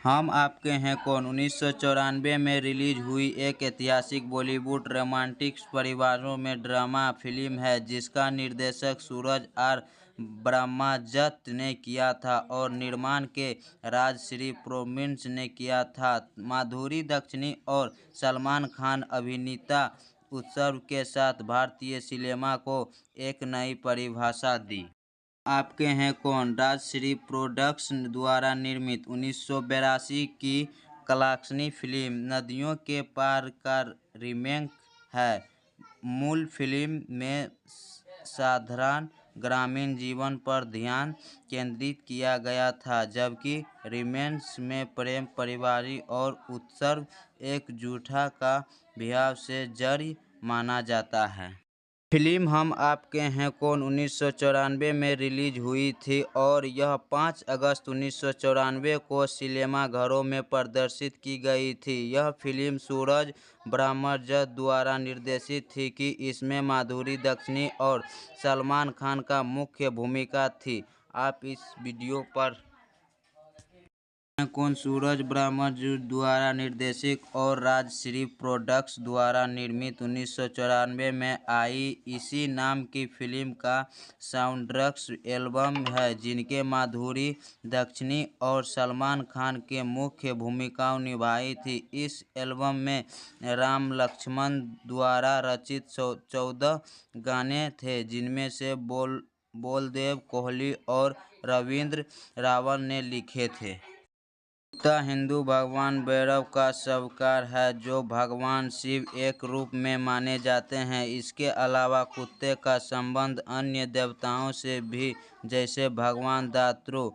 हम आपके हैं कौन 1994 में रिलीज हुई एक ऐतिहासिक बॉलीवुड रोमांटिक परिवारों में ड्रामा फिल्म है जिसका निर्देशन सूरज आर ब्रह्मदत्त ने किया था और निर्माण के राजश्री प्रोडक्शंस ने किया था। माधुरी दीक्षित और सलमान खान अभिनेता उत्सव के साथ भारतीय सिनेमा को एक नई परिभाषा दी। आपके हैं कौन राजश्री प्रोडक्शन द्वारा निर्मित 1982 की कलाक्षणी फिल्म नदियों के पार का रीमेक है। मूल फिल्म में साधारण ग्रामीण जीवन पर ध्यान केंद्रित किया गया था जबकि रीमेक में प्रेम पारिवारिक और उत्सव एकजुटता का भाव से जड़ी माना जाता है। फिल्म हम आपके हैं कौन 1994 में रिलीज हुई थी और यह 5 अगस्त 1994 को सिनेमाघरों में प्रदर्शित की गई थी। यह फिल्म सूरज ब्रह्मदत्त द्वारा निर्देशित थी कि इसमें माधुरी दीक्षित और सलमान खान का मुख्य भूमिका थी। आप इस वीडियो पर कौन सूरज ब्रह्मदत्त द्वारा निर्देशित और राजश्री प्रोडक्शन द्वारा निर्मित 1994 में आई इसी नाम की फिल्म का साउंडट्रैक एल्बम है जिनके माधुरी दीक्षित और सलमान खान के मुख्य भूमिकाएं निभाई थी। इस एल्बम में राम लक्ष्मण द्वारा रचित 14 गाने थे जिनमें से बलदेव कोहली और रविंद्र रावल ने लिखे थे। कुत्ता हिंदू भगवान भैरव का अवतार है जो भगवान शिव एक रूप में माने जाते हैं। इसके अलावा कुत्ते का संबंध अन्य देवताओं से भी जैसे भगवान दात्रु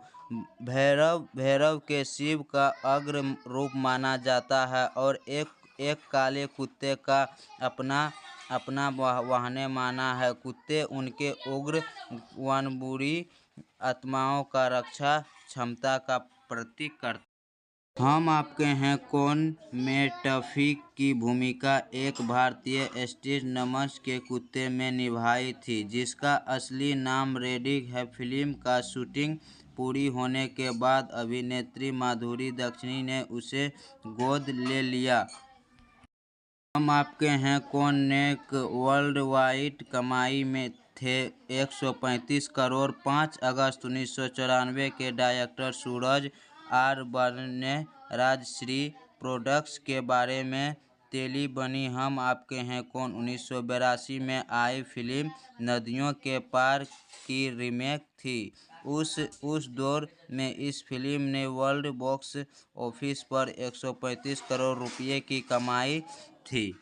भैरव के शिव का अग्र रूप माना जाता है और एक काले कुत्ते का अपना वाहन माना है। कुत्ते उनके उग्र बुरी आत्माओं का रक्षा क्षमता का प्रतीक करते हम आपके हैं कौन में टफी की भूमिका एक भारतीय स्ट्रीट नमस के कुत्ते में निभाई थी, जिसका असली नाम रेडिक है। फिल्म का शूटिंग पूरी होने के बाद अभिनेत्री माधुरी दीक्षित ने उसे गोद ले लिया। हम आपके हैं कौन ने वर्ल्ड वाइड कमाई में थे 135 करोड़। 5 अगस्त 1994 के डायरेक्टर सूरज आर बर्मन ने राजश्री प्रोडक्ट्स के बारे में तेली बनी हम आपके हैं कौन 1982 में आई फिल्म नदियों के पार की रीमेक थी। उस दौर में इस फिल्म ने वर्ल्ड बॉक्स ऑफिस पर 135 करोड़ रुपये की कमाई थी।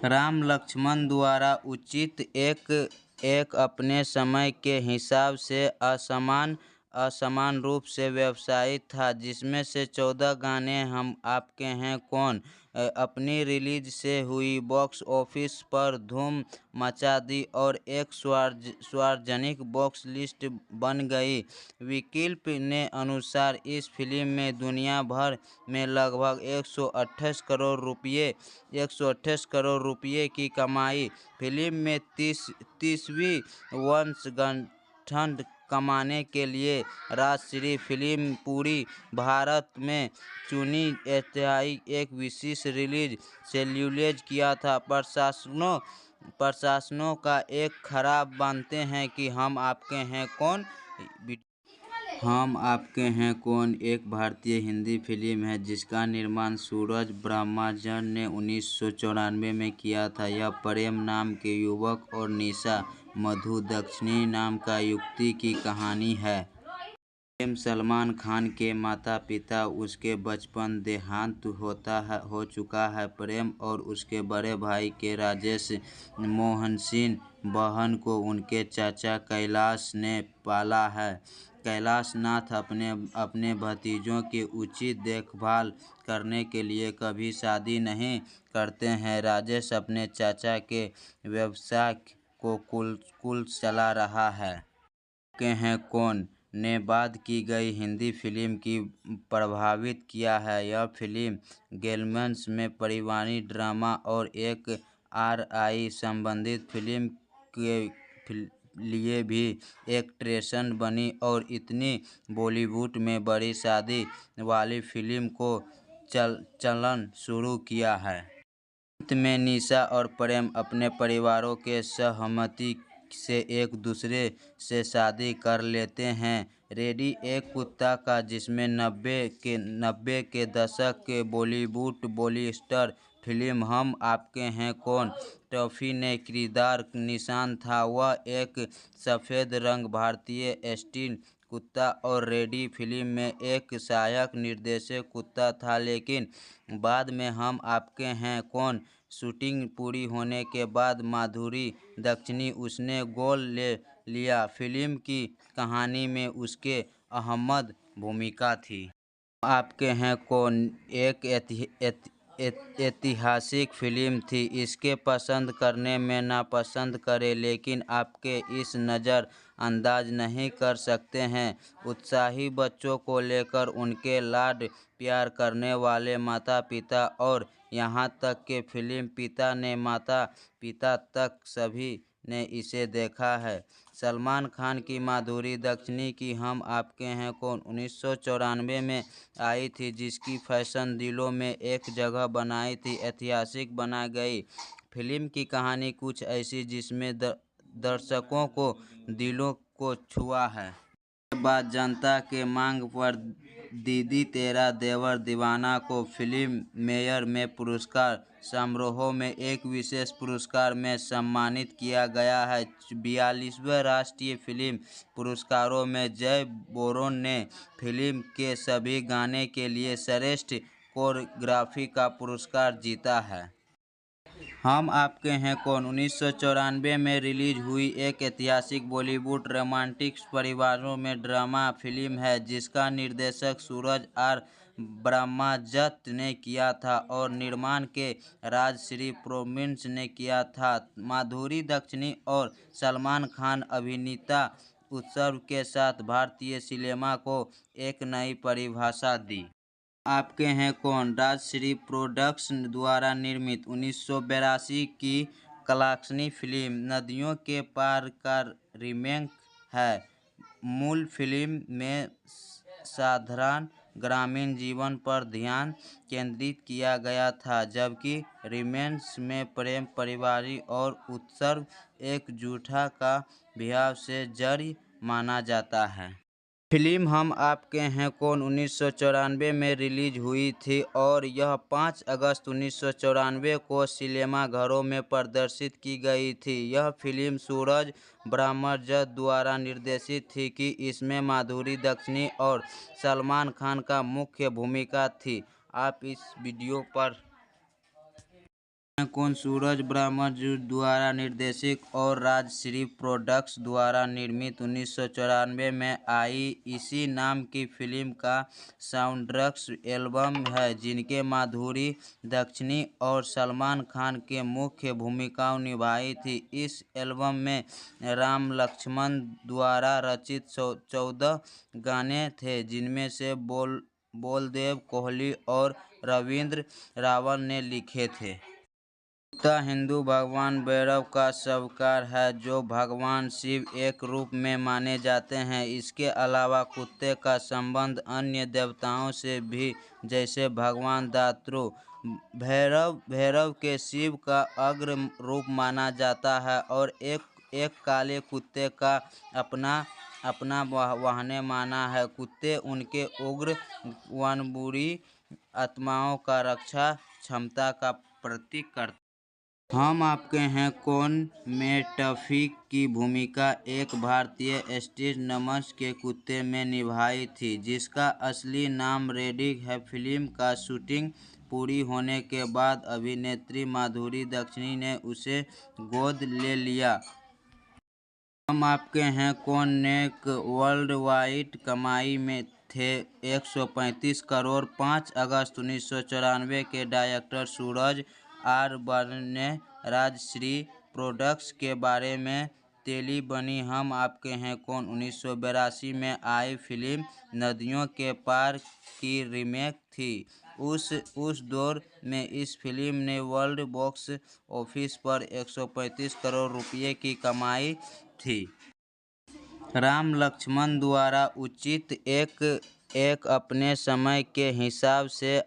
राम लक्ष्मण द्वारा उचित एक अपने समय के हिसाब से असमान रूप से व्यवसायित था, जिसमें से 14 गाने हम आपके हैं कौन अपनी रिलीज से हुई बॉक्स ऑफिस पर धूम मचा दी और एक सार्वजनिक बॉक्स लिस्ट बन गई। विकिपीडिया ने अनुसार इस फिल्म में दुनिया भर में लगभग 128 करोड़ रुपये की कमाई। फिल्म में 30वीं वर्षगांठ कमाने के लिए राजश्री फिल्म पूरी भारत में चुनी एक विशेष रिलीज शेड्यूल किया था। प्रशासनों का एक खराब मानते हैं कि हम आपके हैं कौन। हम आपके हैं कौन एक भारतीय हिंदी फिल्म है जिसका निर्माण सूरज ब्रह्मचारी ने 1994 में किया था। यह प्रेम नाम के युवक और निशा मधु दीक्षित नाम का युवती की कहानी है। प्रेम सलमान खान के माता पिता उसके बचपन देहांत हो चुका है। प्रेम और उसके बड़े भाई के राजेश मोहन सिंह बहन को उनके चाचा कैलाश ने पाला है। कैलाश नाथ अपने भतीजों की उचित देखभाल करने के लिए कभी शादी नहीं करते हैं। राजेश अपने चाचा के व्यवसाय को कुल चला रहा है। के हैं कौन ने बाद की गई हिंदी फिल्म की प्रभावित किया है। यह फिल्म गेमर्स में पारिवारिक ड्रामा और एक आरआई संबंधित फिल्म के लिए भी एक ट्रेंड बनी और इतनी बॉलीवुड में बड़ी शादी वाली फिल्म को चलन शुरू किया है। अंत में निशा और प्रेम अपने परिवारों के सहमति से एक दूसरे से शादी कर लेते हैं। रेडी एक कुत्ता का जिसमें 90 के दशक के बॉलीवुड बॉलीस्टर फिल्म हम आपके हैं कौन टॉफी ने किरदार निशान था। वह एक सफ़ेद रंग भारतीय स्ट्रीट कुत्ता और रेडी फिल्म में एक सहायक निर्देशक कुत्ता था, लेकिन बाद में हम आपके हैं कौन शूटिंग पूरी होने के बाद माधुरी दीक्षित उसने गोद ले लिया। फिल्म की कहानी में उसके अहम भूमिका थी। आपके हैं कौन एक ऐतिहासिक फिल्म थी। इसके पसंद करने में नापसंद करें, लेकिन आपके इस नज़र अंदाज नहीं कर सकते हैं। उत्साही बच्चों को लेकर उनके लाड प्यार करने वाले माता पिता और यहाँ तक के फिल्म पिता ने माता पिता तक सभी ने इसे देखा है। सलमान खान की माधुरी दीक्षित की हम आपके हैं कौन 1994 में आई थी, जिसकी फैशन दिलों में एक जगह बनाई थी ऐतिहासिक बना गई। फिल्म की कहानी कुछ ऐसी जिसमें दर्शकों को दिलों को छुआ है। के बाद जनता के मांग पर दीदी तेरा देवर दीवाना को फिल्म मेयर में पुरस्कार समारोह में एक विशेष पुरस्कार में सम्मानित किया गया है। 42वें राष्ट्रीय फिल्म पुरस्कारों में जय बोरोन ने फिल्म के सभी गाने के लिए श्रेष्ठ कोरियोग्राफी का पुरस्कार जीता है। हम आपके हैं कौन 1994 में रिलीज हुई एक ऐतिहासिक बॉलीवुड रोमांटिक परिवारों में ड्रामा फिल्म है, जिसका निर्देशन सूरज आर ब्रह्मचारी ने किया था और निर्माण के राजश्री प्रोडक्शंस ने किया था। माधुरी दीक्षित और सलमान खान अभिनेता उत्सव के साथ भारतीय सिनेमा को एक नई परिभाषा दी। आपके हैं कौन राजश्री प्रोडक्ट्स द्वारा निर्मित 1982 की कलाक्षणी फिल्म नदियों के पार का रीमेक है। मूल फिल्म में साधारण ग्रामीण जीवन पर ध्यान केंद्रित किया गया था, जबकि रीमेक में प्रेम, पारिवारिक और उत्सव एकजुटता का भाव से जड़ी माना जाता है। फिल्म हम आपके हैं कौन 1994 में रिलीज हुई थी और यह 5 अगस्त 1994 को सिनेमाघरों में प्रदर्शित की गई थी। यह फिल्म सूरज ब्रह्मजत द्वारा निर्देशित थी कि इसमें माधुरी दीक्षित और सलमान खान का मुख्य भूमिका थी। आप इस वीडियो पर कौन सूरज ब्रह्मजत द्वारा निर्देशित और राजश्री प्रोडक्ट्स द्वारा निर्मित 1994 में आई इसी नाम की फिल्म का साउंडट्रैक एल्बम है, जिनके माधुरी दीक्षित और सलमान खान के मुख्य भूमिकाएं निभाई थी। इस एल्बम में राम लक्ष्मण द्वारा रचित 14 गाने थे, जिनमें से बलदेव कोहली और रविंद्र रावल ने लिखे थे। कुत्ता हिंदू भगवान भैरव का सवार है, जो भगवान शिव एक रूप में माने जाते हैं। इसके अलावा कुत्ते का संबंध अन्य देवताओं से भी, जैसे भगवान दात्रु भैरव के शिव का अग्र रूप माना जाता है और एक काले कुत्ते का अपना वाहन माना है। कुत्ते उनके उग्र वनबुरी आत्माओं का रक्षा क्षमता का प्रतीक करते। हम आपके हैं कौन में टफी की भूमिका एक भारतीय स्ट्रीट नमस के कुत्ते में निभाई थी, जिसका असली नाम रेडिक है। फिल्म का शूटिंग पूरी होने के बाद अभिनेत्री माधुरी दीक्षित ने उसे गोद ले लिया। हम आपके हैं कौन ने वर्ल्ड वाइड कमाई में थे 135 करोड़। 5 अगस्त 1994 के डायरेक्टर सूरज आर बर्न ने राजश्री प्रोडक्ट्स के बारे में तेली बनी हम आपके हैं कौन 1982 में आई फिल्म नदियों के पार की रीमेक थी। उस दौर में इस फिल्म ने वर्ल्ड बॉक्स ऑफिस पर 135 करोड़ रुपये की कमाई थी। राम लक्ष्मण द्वारा उचित एक अपने समय के हिसाब से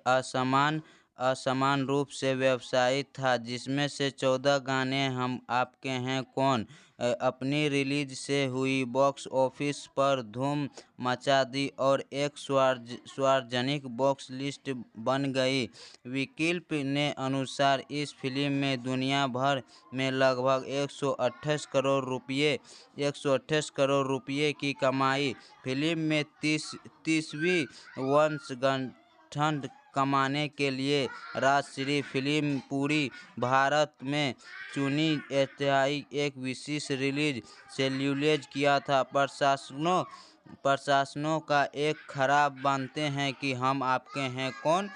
असमान रूप से व्यवसायित था, जिसमें से 14 गाने हम आपके हैं कौन अपनी रिलीज से हुई बॉक्स ऑफिस पर धूम मचा दी और एक सार्वजनिक बॉक्स लिस्ट बन गई। विकिपीडिया ने अनुसार इस फिल्म में दुनिया भर में लगभग 128 करोड़ रुपये की कमाई। फिल्म में 30वीं वर्षगांठ कमाने के लिए राजश्री फिल्म पूरी भारत में चुनी ऐतिहासिक एक विशेष रिलीज शेड्यूल किया था। प्रशासनों का एक खराब मानते हैं कि हम आपके हैं कौन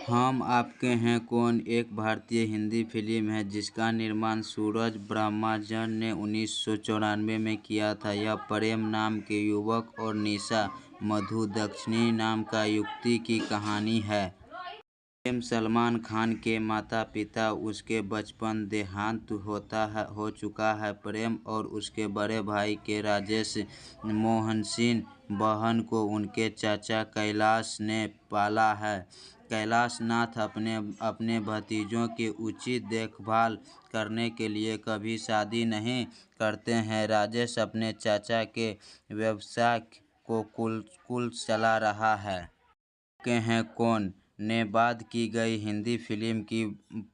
हम आपके हैं कौन एक भारतीय हिंदी फिल्म है, जिसका निर्माण सूरज ब्रह्मजत ने 1994 में किया था। यह प्रेम नाम के युवक और निशा मधु दीक्षित नाम का युवती की कहानी है। प्रेम सलमान खान के माता पिता उसके बचपन देहांत हो चुका है। प्रेम और उसके बड़े भाई के राजेश मोहन सिंह बहन को उनके चाचा कैलाश ने पाला है। कैलाश नाथ अपने भतीजों की उचित देखभाल करने के लिए कभी शादी नहीं करते हैं। राजेश अपने चाचा के व्यवसाय को कुल चला रहा है। के हैं कौन ने बाद की गई हिंदी फिल्म की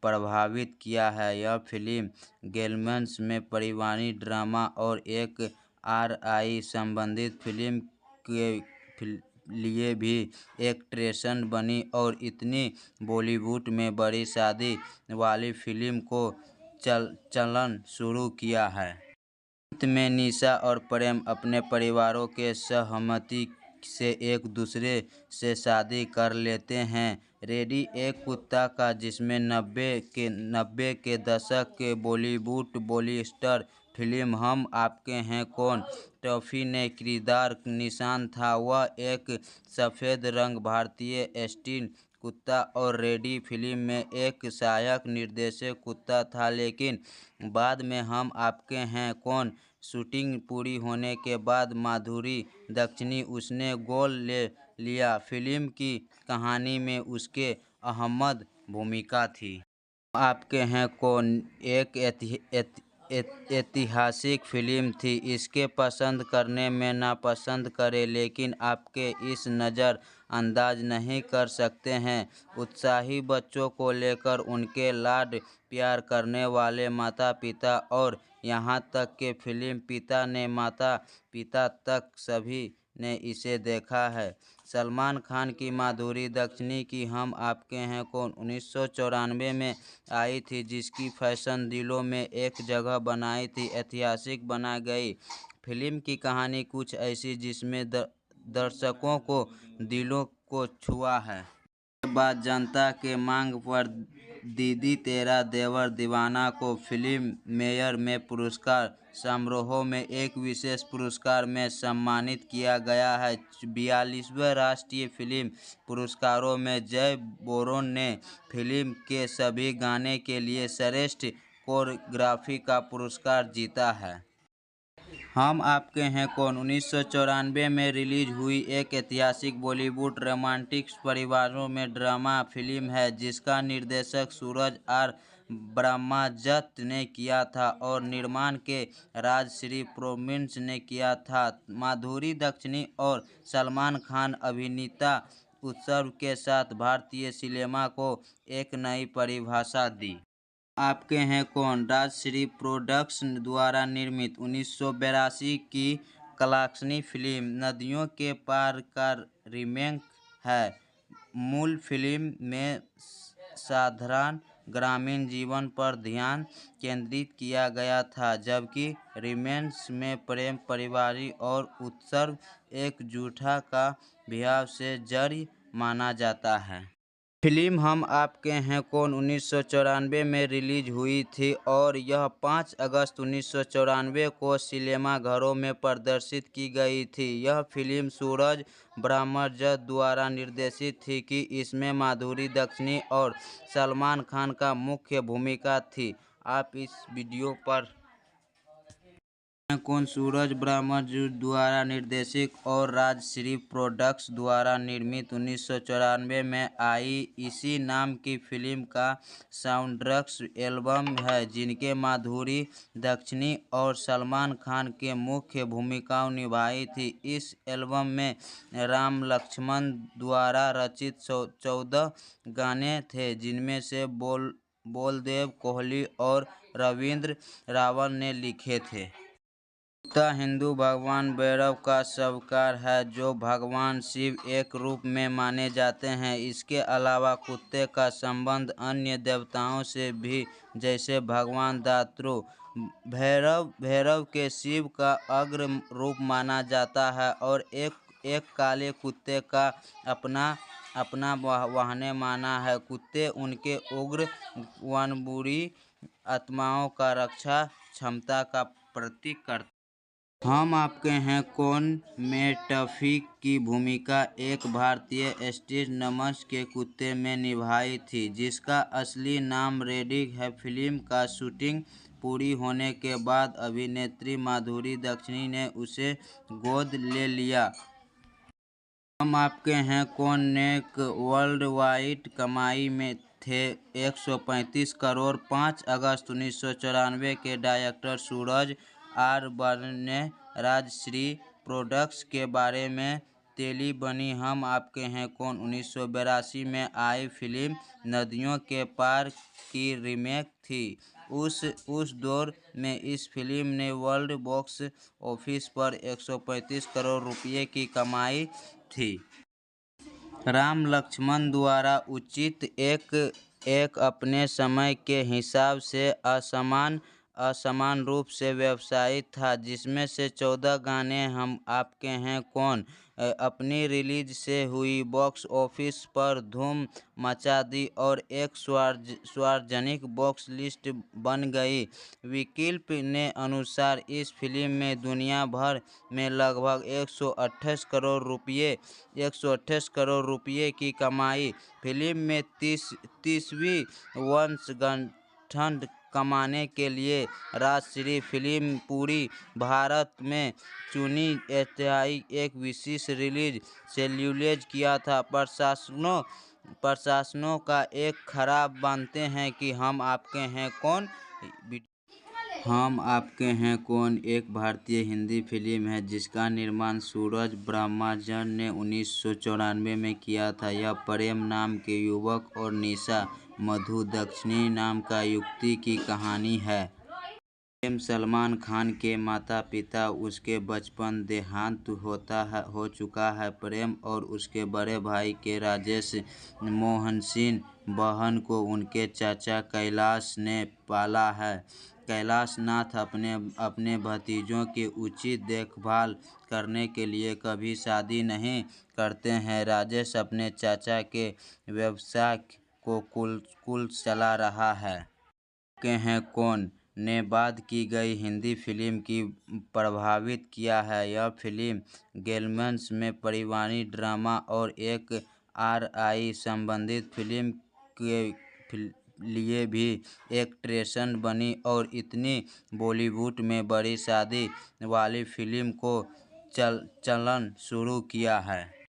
प्रभावित किया है। यह फिल्म गेमर्स में पारिवारिक ड्रामा और एक आरआई संबंधित फिल्म के लिए भी एक ट्रेंड बनी और इतनी बॉलीवुड में बड़ी शादी वाली फिल्म को चलन शुरू किया है। अंत में निशा और प्रेम अपने परिवारों के सहमति से एक दूसरे से शादी कर लेते हैं। रेडी एक कुत्ता का जिसमें 90 के दशक के बॉलीवुड बॉलीस्टर फिल्म हम आपके हैं कौन टॉफी ने किरदार निशान था। वह एक सफ़ेद रंग भारतीय स्टील कुत्ता और रेडी फिल्म में एक सहायक निर्देशक कुत्ता था, लेकिन बाद में हम आपके हैं कौन शूटिंग पूरी होने के बाद माधुरी दीक्षित उसने गोद ले लिया। फिल्म की कहानी में उसके अहम भूमिका थी। आपके हैं कौन एक ऐतिहासिक फिल्म थी। इसके पसंद करने में नापसंद करें, लेकिन आपके इस नज़र अंदाज नहीं कर सकते हैं उत्साही बच्चों को लेकर उनके लाड प्यार करने वाले माता पिता और यहाँ तक के फिल्म पिता ने माता पिता तक सभी ने इसे देखा है। सलमान खान की माधुरी दीक्षित की हम आपके हैं कौन 1994 में आई थी, जिसकी फैशन दिलों में एक जगह बनाई थी, ऐतिहासिक बना गई। फिल्म की कहानी कुछ ऐसी जिसमें दर्शकों को दिलों को छुआ है। के बाद जनता के मांग पर दीदी तेरा देवर दीवाना को फिल्म मेयर में पुरस्कार समारोह में एक विशेष पुरस्कार में सम्मानित किया गया है। 42वें राष्ट्रीय फिल्म पुरस्कारों में जय बोरोन ने फिल्म के सभी गाने के लिए श्रेष्ठ कोरियोग्राफी का पुरस्कार जीता है। हम आपके हैं कौन 1994 में रिलीज हुई एक ऐतिहासिक बॉलीवुड रोमांटिक परिवारों में ड्रामा फिल्म है, जिसका निर्देशन सूरज आर ब्रह्मदत्त ने किया था और निर्माण के राजश्री प्रोडक्शंस ने किया था। माधुरी दीक्षित और सलमान खान अभिनेता उत्सव के साथ भारतीय सिनेमा को एक नई परिभाषा दी। आपके हैं कौन राजश्री प्रोडक्शन द्वारा निर्मित 1982 की कलाक्षणी फिल्म नदियों के पार का रीमेक है। मूल फिल्म में साधारण ग्रामीण जीवन पर ध्यान केंद्रित किया गया था, जबकि रीमेक में प्रेम पारिवारिक और उत्सव एकजुटता का भाव से जड़ी माना जाता है। फिल्म हम आपके हैं कौन 1994 में रिलीज हुई थी और यह 5 अगस्त 1994 को सिनेमाघरों में प्रदर्शित की गई थी। यह फिल्म सूरज ब्रह्मदत्त द्वारा निर्देशित थी कि इसमें माधुरी दीक्षित और सलमान खान का मुख्य भूमिका थी। आप इस वीडियो पर कौन सूरज ब्रह्मदत्त द्वारा निर्देशित और राजश्री प्रोडक्शंस द्वारा निर्मित 1994 में आई इसी नाम की फिल्म का साउंडट्रैक एल्बम है, जिनके माधुरी दीक्षित और सलमान खान के मुख्य भूमिकाएं निभाई थी। इस एल्बम में राम लक्ष्मण द्वारा रचित 14 गाने थे, जिनमें से बलदेव कोहली और रविंद्र रावल ने लिखे थे। कुत्ता हिंदू भगवान भैरव का सवार है, जो भगवान शिव एक रूप में माने जाते हैं। इसके अलावा कुत्ते का संबंध अन्य देवताओं से भी, जैसे भगवान दात्रु भैरव के शिव का अग्र रूप माना जाता है और एक काले कुत्ते का अपना वाहन माना है। कुत्ते उनके उग्र वनबुरी आत्माओं का रक्षा क्षमता का प्रतीक करते। हम आपके हैं कौन में टफी की भूमिका एक भारतीय स्ट्रीट नमस के कुत्ते में निभाई थी, जिसका असली नाम रेडी है। फिल्म का शूटिंग पूरी होने के बाद अभिनेत्री माधुरी दीक्षित ने उसे गोद ले लिया। हम आपके हैं कौन ने वर्ल्ड वाइड कमाई में थे 135 करोड़। 5 अगस्त 1994 के डायरेक्टर सूरज आर ब्रह्मदत्त ने राजश्री प्रोडक्शंस के बारे में तेली बनी हम आपके हैं कौन 1982 में आई फिल्म नदियों के पार की रीमेक थी। उस दौर में इस फिल्म ने वर्ल्ड बॉक्स ऑफिस पर 135 करोड़ रुपये की कमाई थी। राम लक्ष्मण द्वारा उचित एक अपने समय के हिसाब से असमान रूप से व्यवसायित था, जिसमें से 14 गाने हम आपके हैं कौन अपनी रिलीज से हुई बॉक्स ऑफिस पर धूम मचा दी और एक सार्वजनिक बॉक्स लिस्ट बन गई। विकिल्प ने अनुसार इस फिल्म में दुनिया भर में लगभग 128 करोड़ रुपये की कमाई। फिल्म में 30वीं वर्षगांठ कमाने के लिए राजश्री फिल्म पूरी भारत में चुनी एक विशेष रिलीज शेड्यूल किया था। प्रशासनों का एक खराब मानते हैं कि हम आपके हैं कौन। हम आपके हैं कौन एक भारतीय हिंदी फिल्म है जिसका निर्माण सूरज ब्रह्मचारी ने 1994 में किया था। यह प्रेम नाम के युवक और निशा मधु दक्षिणी नाम का युवती की कहानी है। प्रेम सलमान खान के माता पिता उसके बचपन देहांत हो चुका है। प्रेम और उसके बड़े भाई के राजेश मोहन सिंह बहन को उनके चाचा कैलाश ने पाला है। कैलाश नाथ अपने भतीजों की उचित देखभाल करने के लिए कभी शादी नहीं करते हैं। राजेश अपने चाचा के व्यवसाय को कुल चला रहा है। के हैं कौन ने बाद की गई हिंदी फिल्म की प्रभावित किया है। यह फिल्म गेमर्स में पारिवारिक ड्रामा और एक आरआई संबंधित फिल्म के लिए भी एक ट्रेंड बनी और इतनी बॉलीवुड में बड़ी शादी वाली फिल्म को चलन शुरू किया है।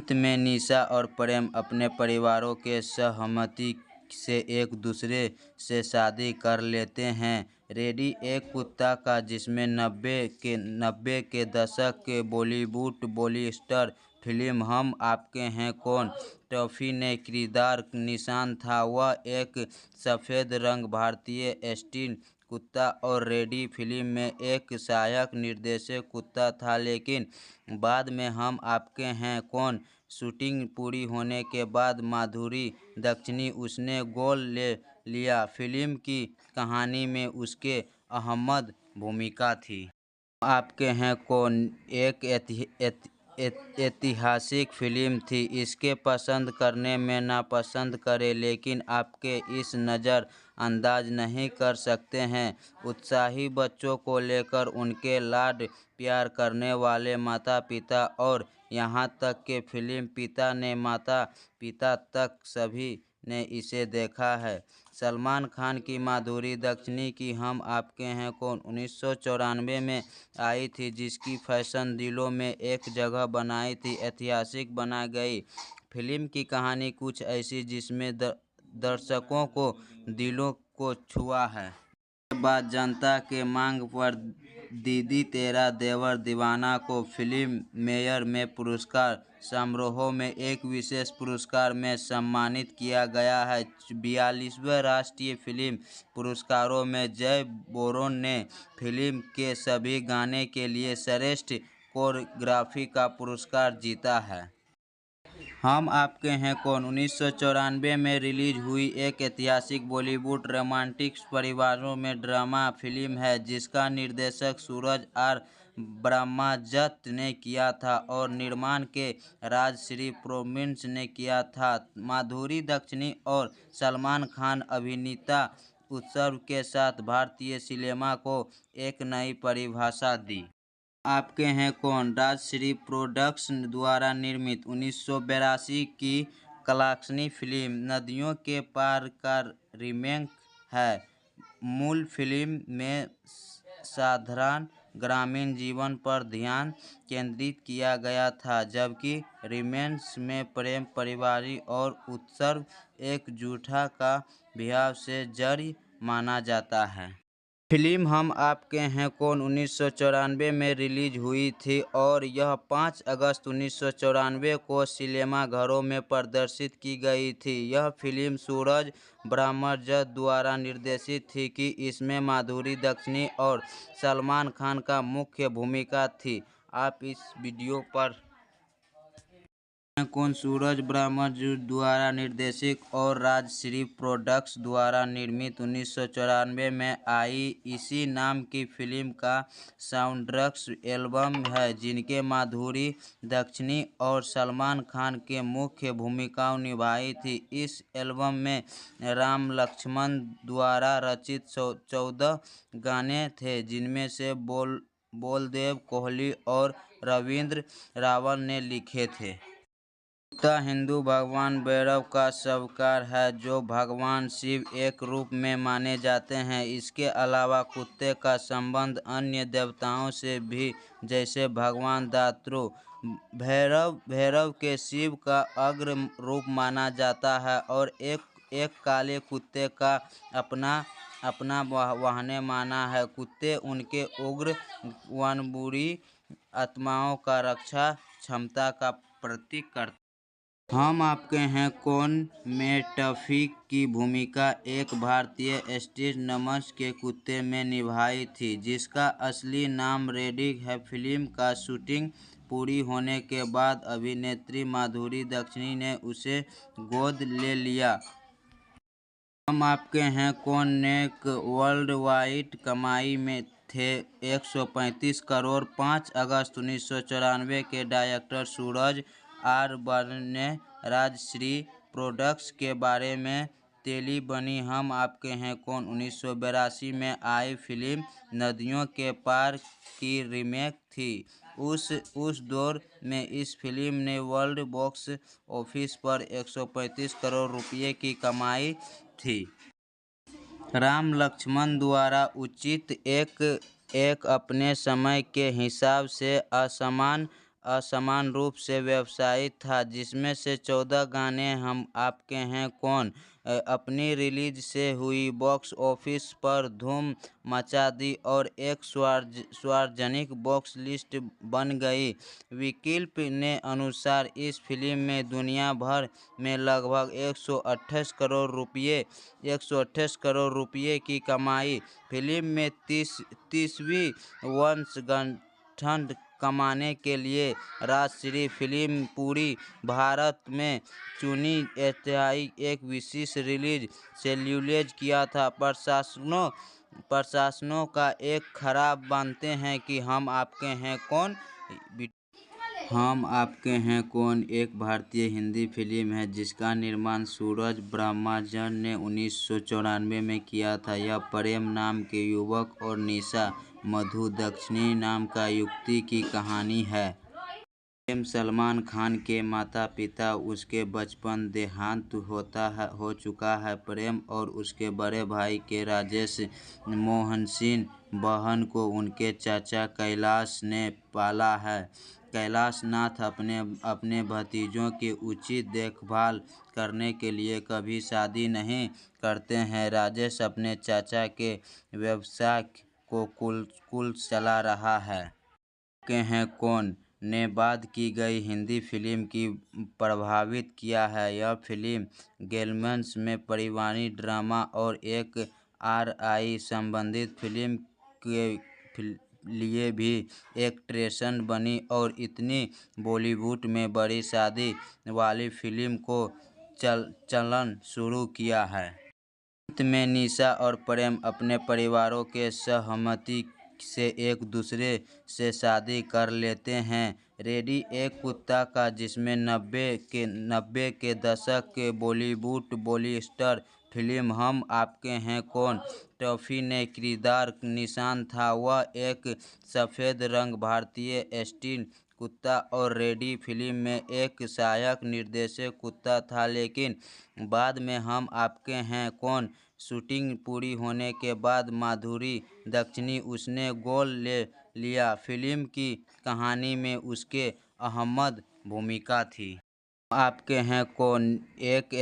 अंत में निशा और प्रेम अपने परिवारों के सहमति से एक दूसरे से शादी कर लेते हैं। रेडी एक कुत्ता का जिसमें 90 के दशक के बॉलीवुड बॉलीस्टर फिल्म हम आपके हैं कौन टॉफी ने किरदार निशान था। वह एक सफ़ेद रंग भारतीय स्टील कुत्ता और रेडी फिल्म में एक सहायक निर्देशक कुत्ता था। लेकिन बाद में हम आपके हैं कौन शूटिंग पूरी होने के बाद माधुरी दक्षिणी उसने गोद ले लिया। फिल्म की कहानी में उसके अहम भूमिका थी। आपके हैं कौन एक ऐतिहासिक फिल्म थी। इसके पसंद करने में नापसंद करें लेकिन आपके इस नज़र अंदाज नहीं कर सकते हैं। उत्साही बच्चों को लेकर उनके लाड प्यार करने वाले माता पिता और यहाँ तक के फिल्म पिता ने माता पिता तक सभी ने इसे देखा है। सलमान खान की माधुरी दक्षिणी की हम आपके हैं कौन 1994 में आई थी जिसकी फैशन दिलों में एक जगह बनाई थी ऐतिहासिक बना गई। फिल्म की कहानी कुछ ऐसी जिसमें दर्शकों को दिलों को छुआ है। के बाद जनता के मांग पर दीदी तेरा देवर दीवाना को फिल्म मेयर में पुरस्कार समारोह में एक विशेष पुरस्कार में सम्मानित किया गया है। 42वें राष्ट्रीय फिल्म पुरस्कारों में जय बोरोन ने फिल्म के सभी गाने के लिए श्रेष्ठ कोरियोग्राफी का पुरस्कार जीता है। हम आपके हैं कौन 1994 में रिलीज हुई एक ऐतिहासिक बॉलीवुड रोमांटिक परिवारों में ड्रामा फिल्म है जिसका निर्देशन सूरज आर ब्रह्मचारी ने किया था और निर्माण के राजश्री फिल्म्स ने किया था। माधुरी दक्षिणी और सलमान खान अभिनेता उत्सव के साथ भारतीय सिनेमा को एक नई परिभाषा दी। आपके हैं कौन राजश्री प्रोडक्शन द्वारा निर्मित 1982 की कलाक्षणी फिल्म नदियों के पार का रीमेक है। मूल फिल्म में साधारण ग्रामीण जीवन पर ध्यान केंद्रित किया गया था जबकि रीमेक में प्रेम पारिवारिक और उत्सव एकजुटता का भाव से जड़ी माना जाता है। फिल्म हम आपके हैं कौन 1994 में रिलीज हुई थी और यह 5 अगस्त 1994 को सिनेमाघरों में प्रदर्शित की गई थी। यह फिल्म सूरज ब्रह्मचारी द्वारा निर्देशित थी कि इसमें माधुरी दक्षिणी और सलमान खान का मुख्य भूमिका थी। आप इस वीडियो पर कौन सूरज ब्रह्मज्योति द्वारा निर्देशित और राजश्री प्रोडक्ट्स द्वारा निर्मित 1994 में आई इसी नाम की फिल्म का साउंडट्रैक एल्बम है, जिनके माधुरी दीक्षित और सलमान खान के मुख्य भूमिकाएं निभाई थी। इस एल्बम में राम लक्ष्मण द्वारा रचित 14 गाने थे, जिनमें से बलदेव कोहली और रविंद्र रावल ने लिखे थे। कुत्ता हिंदू भगवान भैरव का सवार है, जो भगवान शिव एक रूप में माने जाते हैं। इसके अलावा कुत्ते का संबंध अन्य देवताओं से भी, जैसे भगवान दात्रु भैरव के शिव का अग्र रूप माना जाता है और एक काले कुत्ते का अपना वाहन माना है। कुत्ते उनके उग्र वनबुरी आत्माओं का रक्षा क्षमता का प्रतीक करते हैं। हम आपके हैं कौन में टफी की भूमिका एक भारतीय स्ट्रीट नमस के कुत्ते में निभाई थी, जिसका असली नाम रेडी है। फिल्म का शूटिंग पूरी होने के बाद अभिनेत्री माधुरी दीक्षित ने उसे गोद ले लिया। हम आपके हैं कौन ने वर्ल्ड वाइड कमाई में थे 135 करोड़। 5 अगस्त 1994 के डायरेक्टर सूरज आर बर्मन ने राजश्री प्रोडक्ट्स के बारे में तेली बनी हम आपके हैं कौन 1982 में आई फिल्म नदियों के पार की रीमेक थी। उस दौर में इस फिल्म ने वर्ल्ड बॉक्स ऑफिस पर 135 करोड़ रुपये की कमाई थी। राम लक्ष्मण द्वारा उचित एक अपने समय के हिसाब से असमान रूप से व्यवसायित था, जिसमें से 14 गाने हम आपके हैं कौन अपनी रिलीज से हुई बॉक्स ऑफिस पर धूम मचा दी और एक सार्वजनिक बॉक्स लिस्ट बन गई। विकिपीडिया ने अनुसार इस फिल्म में दुनिया भर में लगभग 128 करोड़ रुपये की कमाई। फिल्म में 30वीं वर्षगांठ कमाने के लिए राजश्री फिल्म पूरी भारत में चुनी ऐतिहासिक एक विशेष रिलीज शेड्यूल किया था। प्रशासनों का एक खराब मानते हैं कि हम आपके हैं कौन। हम आपके हैं कौन एक भारतीय हिंदी फिल्म है, जिसका निर्माण सूरज ब्रह्मज्योति ने 1994 में किया था। यह प्रेम नाम के युवक और निशा मधु दीक्षित नाम का युवती की कहानी है। प्रेम सलमान खान के माता पिता उसके बचपन देहांत हो चुका है। प्रेम और उसके बड़े भाई के राजेश मोहन सिंह बहन को उनके चाचा कैलाश ने पाला है। कैलाश नाथ अपने भतीजों की उचित देखभाल करने के लिए कभी शादी नहीं करते हैं। राजेश अपने चाचा के व्यवसाय को कुल चला रहा है। के हैं कौन ने बाद की गई हिंदी फिल्म की प्रभावित किया है। यह फिल्म गेमर्स में पारिवारिक ड्रामा और एक आरआई संबंधित फिल्म के लिए भी एक ट्रेंड बनी और इतनी बॉलीवुड में बड़ी शादी वाली फिल्म को चलन शुरू किया है। अंत में निशा और प्रेम अपने परिवारों के सहमति से एक दूसरे से शादी कर लेते हैं। रेडी एक कुत्ता का, जिसमें 90 के दशक के बॉलीवुड बॉलीबस्टर फिल्म हम आपके हैं कौन टॉफी ने किरदार निशान था। वह एक सफ़ेद रंग भारतीय स्ट्रीट कुत्ता और रेडी फिल्म में एक सहायक निर्देशक कुत्ता था, लेकिन बाद में हम आपके हैं कौन शूटिंग पूरी होने के बाद माधुरी दीक्षित उसने गोद ले लिया। फिल्म की कहानी में उसके अहम भूमिका थी। आपके हैं कौन एक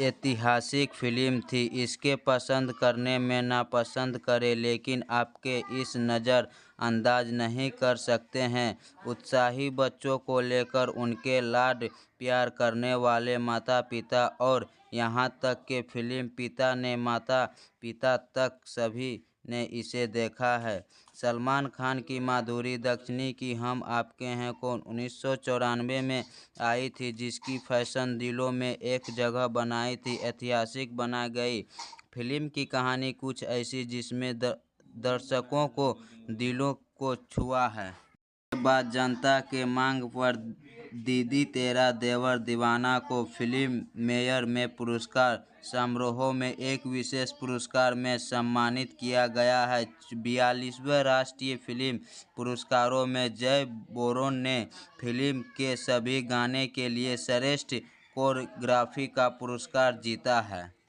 ऐतिहासिक फिल्म थी। इसके पसंद करने में नापसंद करें, लेकिन आपके इस नज़र अंदाज नहीं कर सकते हैं। उत्साही बच्चों को लेकर उनके लाड प्यार करने वाले माता पिता और यहाँ तक कि फिल्म पिता ने माता पिता तक सभी ने इसे देखा है। सलमान खान की माधुरी दीक्षित की हम आपके हैं कौन 1994 में आई थी, जिसकी फैशन दिलों में एक जगह बनाई थी, ऐतिहासिक बना गई। फिल्म की कहानी कुछ ऐसी जिसमें दर्शकों को दिलों को छुआ है। के बाद जनता के मांग पर दीदी तेरा देवर दीवाना को फिल्म मेयर में पुरस्कार समारोह में एक विशेष पुरस्कार में सम्मानित किया गया है। 42वें राष्ट्रीय फिल्म पुरस्कारों में जय बोरोन ने फिल्म के सभी गाने के लिए श्रेष्ठ कोरियोग्राफी का पुरस्कार जीता है।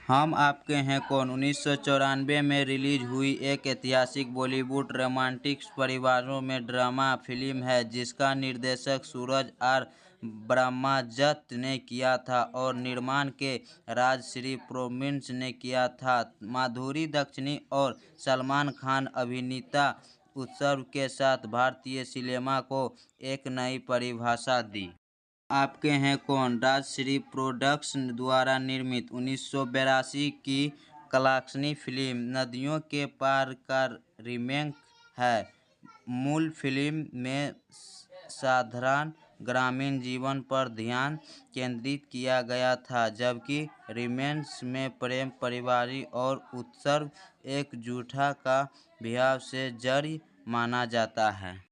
हम आपके हैं कौन 1994 में रिलीज हुई एक ऐतिहासिक बॉलीवुड रोमांटिक परिवारों में ड्रामा फिल्म है, जिसका निर्देशन सूरज आर ब्रह्मदत्त ने किया था और निर्माण के राजश्री प्रोडक्शंस ने किया था। माधुरी दीक्षित और सलमान खान अभिनेता उत्सव के साथ भारतीय सिनेमा को एक नई परिभाषा दी। आपके हैं कौन राजश्री प्रोडक्शन द्वारा निर्मित 1982 की कलाक्षणी फिल्म नदियों के पार का रीमेक है। मूल फिल्म में साधारण ग्रामीण जीवन पर ध्यान केंद्रित किया गया था, जबकि रीमेक में प्रेम, पारिवारिक और उत्सव एकजुटता का भाव से जड़ी माना जाता है।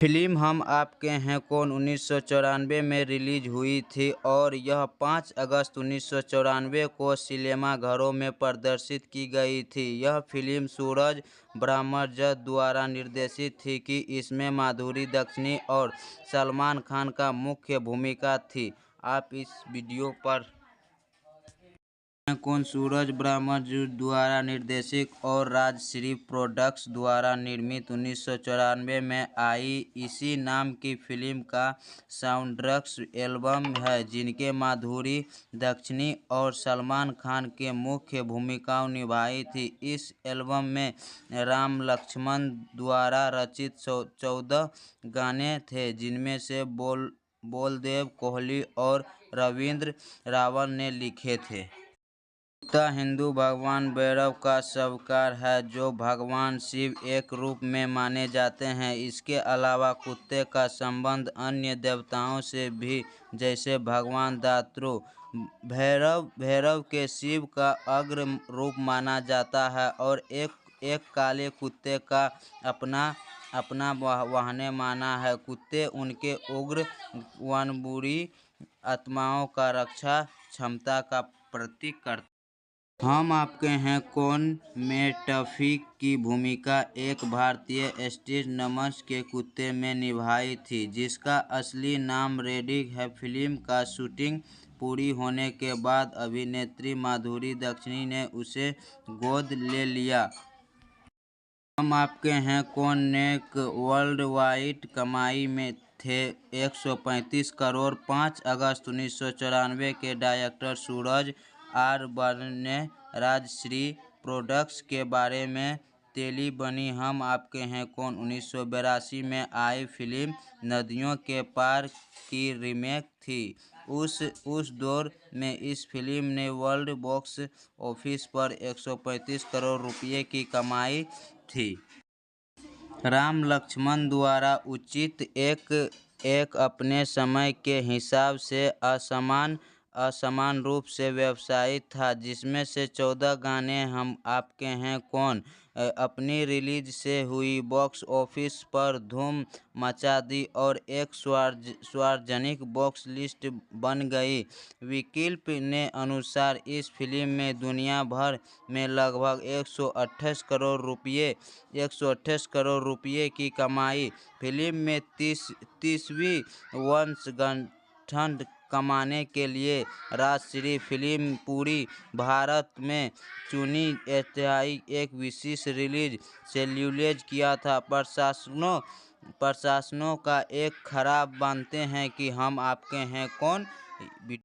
फिल्म हम आपके हैं कौन 1994 में रिलीज हुई थी और यह 5 अगस्त 1994 को सिनेमाघरों में प्रदर्शित की गई थी। यह फिल्म सूरज ब्रह्मदत्त द्वारा निर्देशित थी कि इसमें माधुरी दीक्षित और सलमान खान का मुख्य भूमिका थी। आप इस वीडियो पर कौन सूरज ब्रह्मदत्त द्वारा निर्देशित और राजश्री प्रोडक्शंस द्वारा निर्मित 1994 में आई इसी नाम की फिल्म का साउंडट्रैक एल्बम है, जिनके माधुरी दीक्षित और सलमान खान के मुख्य भूमिकाएं निभाई थी। इस एल्बम में राम लक्ष्मण द्वारा रचित 14 गाने थे, जिनमें से बलदेव कोहली और रविंद्र रावल ने लिखे थे। कुत्ता हिंदू भगवान भैरव का सवार है, जो भगवान शिव एक रूप में माने जाते हैं। इसके अलावा कुत्ते का संबंध अन्य देवताओं से भी, जैसे भगवान दात्रु भैरव के शिव का अग्र रूप माना जाता है और एक काले कुत्ते का अपना वाहन माना है। कुत्ते उनके उग्र वनबुरी आत्माओं का रक्षा क्षमता का प्रतीक करते। हम आपके हैं कौन में टफी की भूमिका एक भारतीय स्ट्रीट नमस के कुत्ते में निभाई थी, जिसका असली नाम रेडी है। फिल्म का शूटिंग पूरी होने के बाद अभिनेत्री माधुरी दीक्षित ने उसे गोद ले लिया। हम आपके हैं कौन ने वर्ल्ड वाइड कमाई में थे 135 करोड़। 5 अगस्त 1994 के डायरेक्टर सूरज आर ब्रह्मदत्त ने राजश्री प्रोडक्शंस के बारे में तेली बनी हम आपके हैं कौन 1982 में आई फिल्म नदियों के पार की रीमेक थी। उस दौर में इस फिल्म ने वर्ल्ड बॉक्स ऑफिस पर 135 करोड़ रुपये की कमाई थी। राम लक्ष्मण द्वारा उचित एक अपने समय के हिसाब से असमान रूप से व्यवसायित था, जिसमें से 14 गाने हम आपके हैं कौन अपनी रिलीज से हुई बॉक्स ऑफिस पर धूम मचा दी और एक सार्वजनिक बॉक्स लिस्ट बन गई। विकिपीडिया ने अनुसार इस फिल्म में दुनिया भर में लगभग 128 करोड़ रुपये की कमाई। फिल्म में 30वीं वर्षगांठ कमाने के लिए राजश्री फिल्म पूरी भारत में चुनी एक विशेष रिलीज शेड्यूल किया था। प्रशासनों का एक खराब मानते हैं कि हम आपके हैं कौन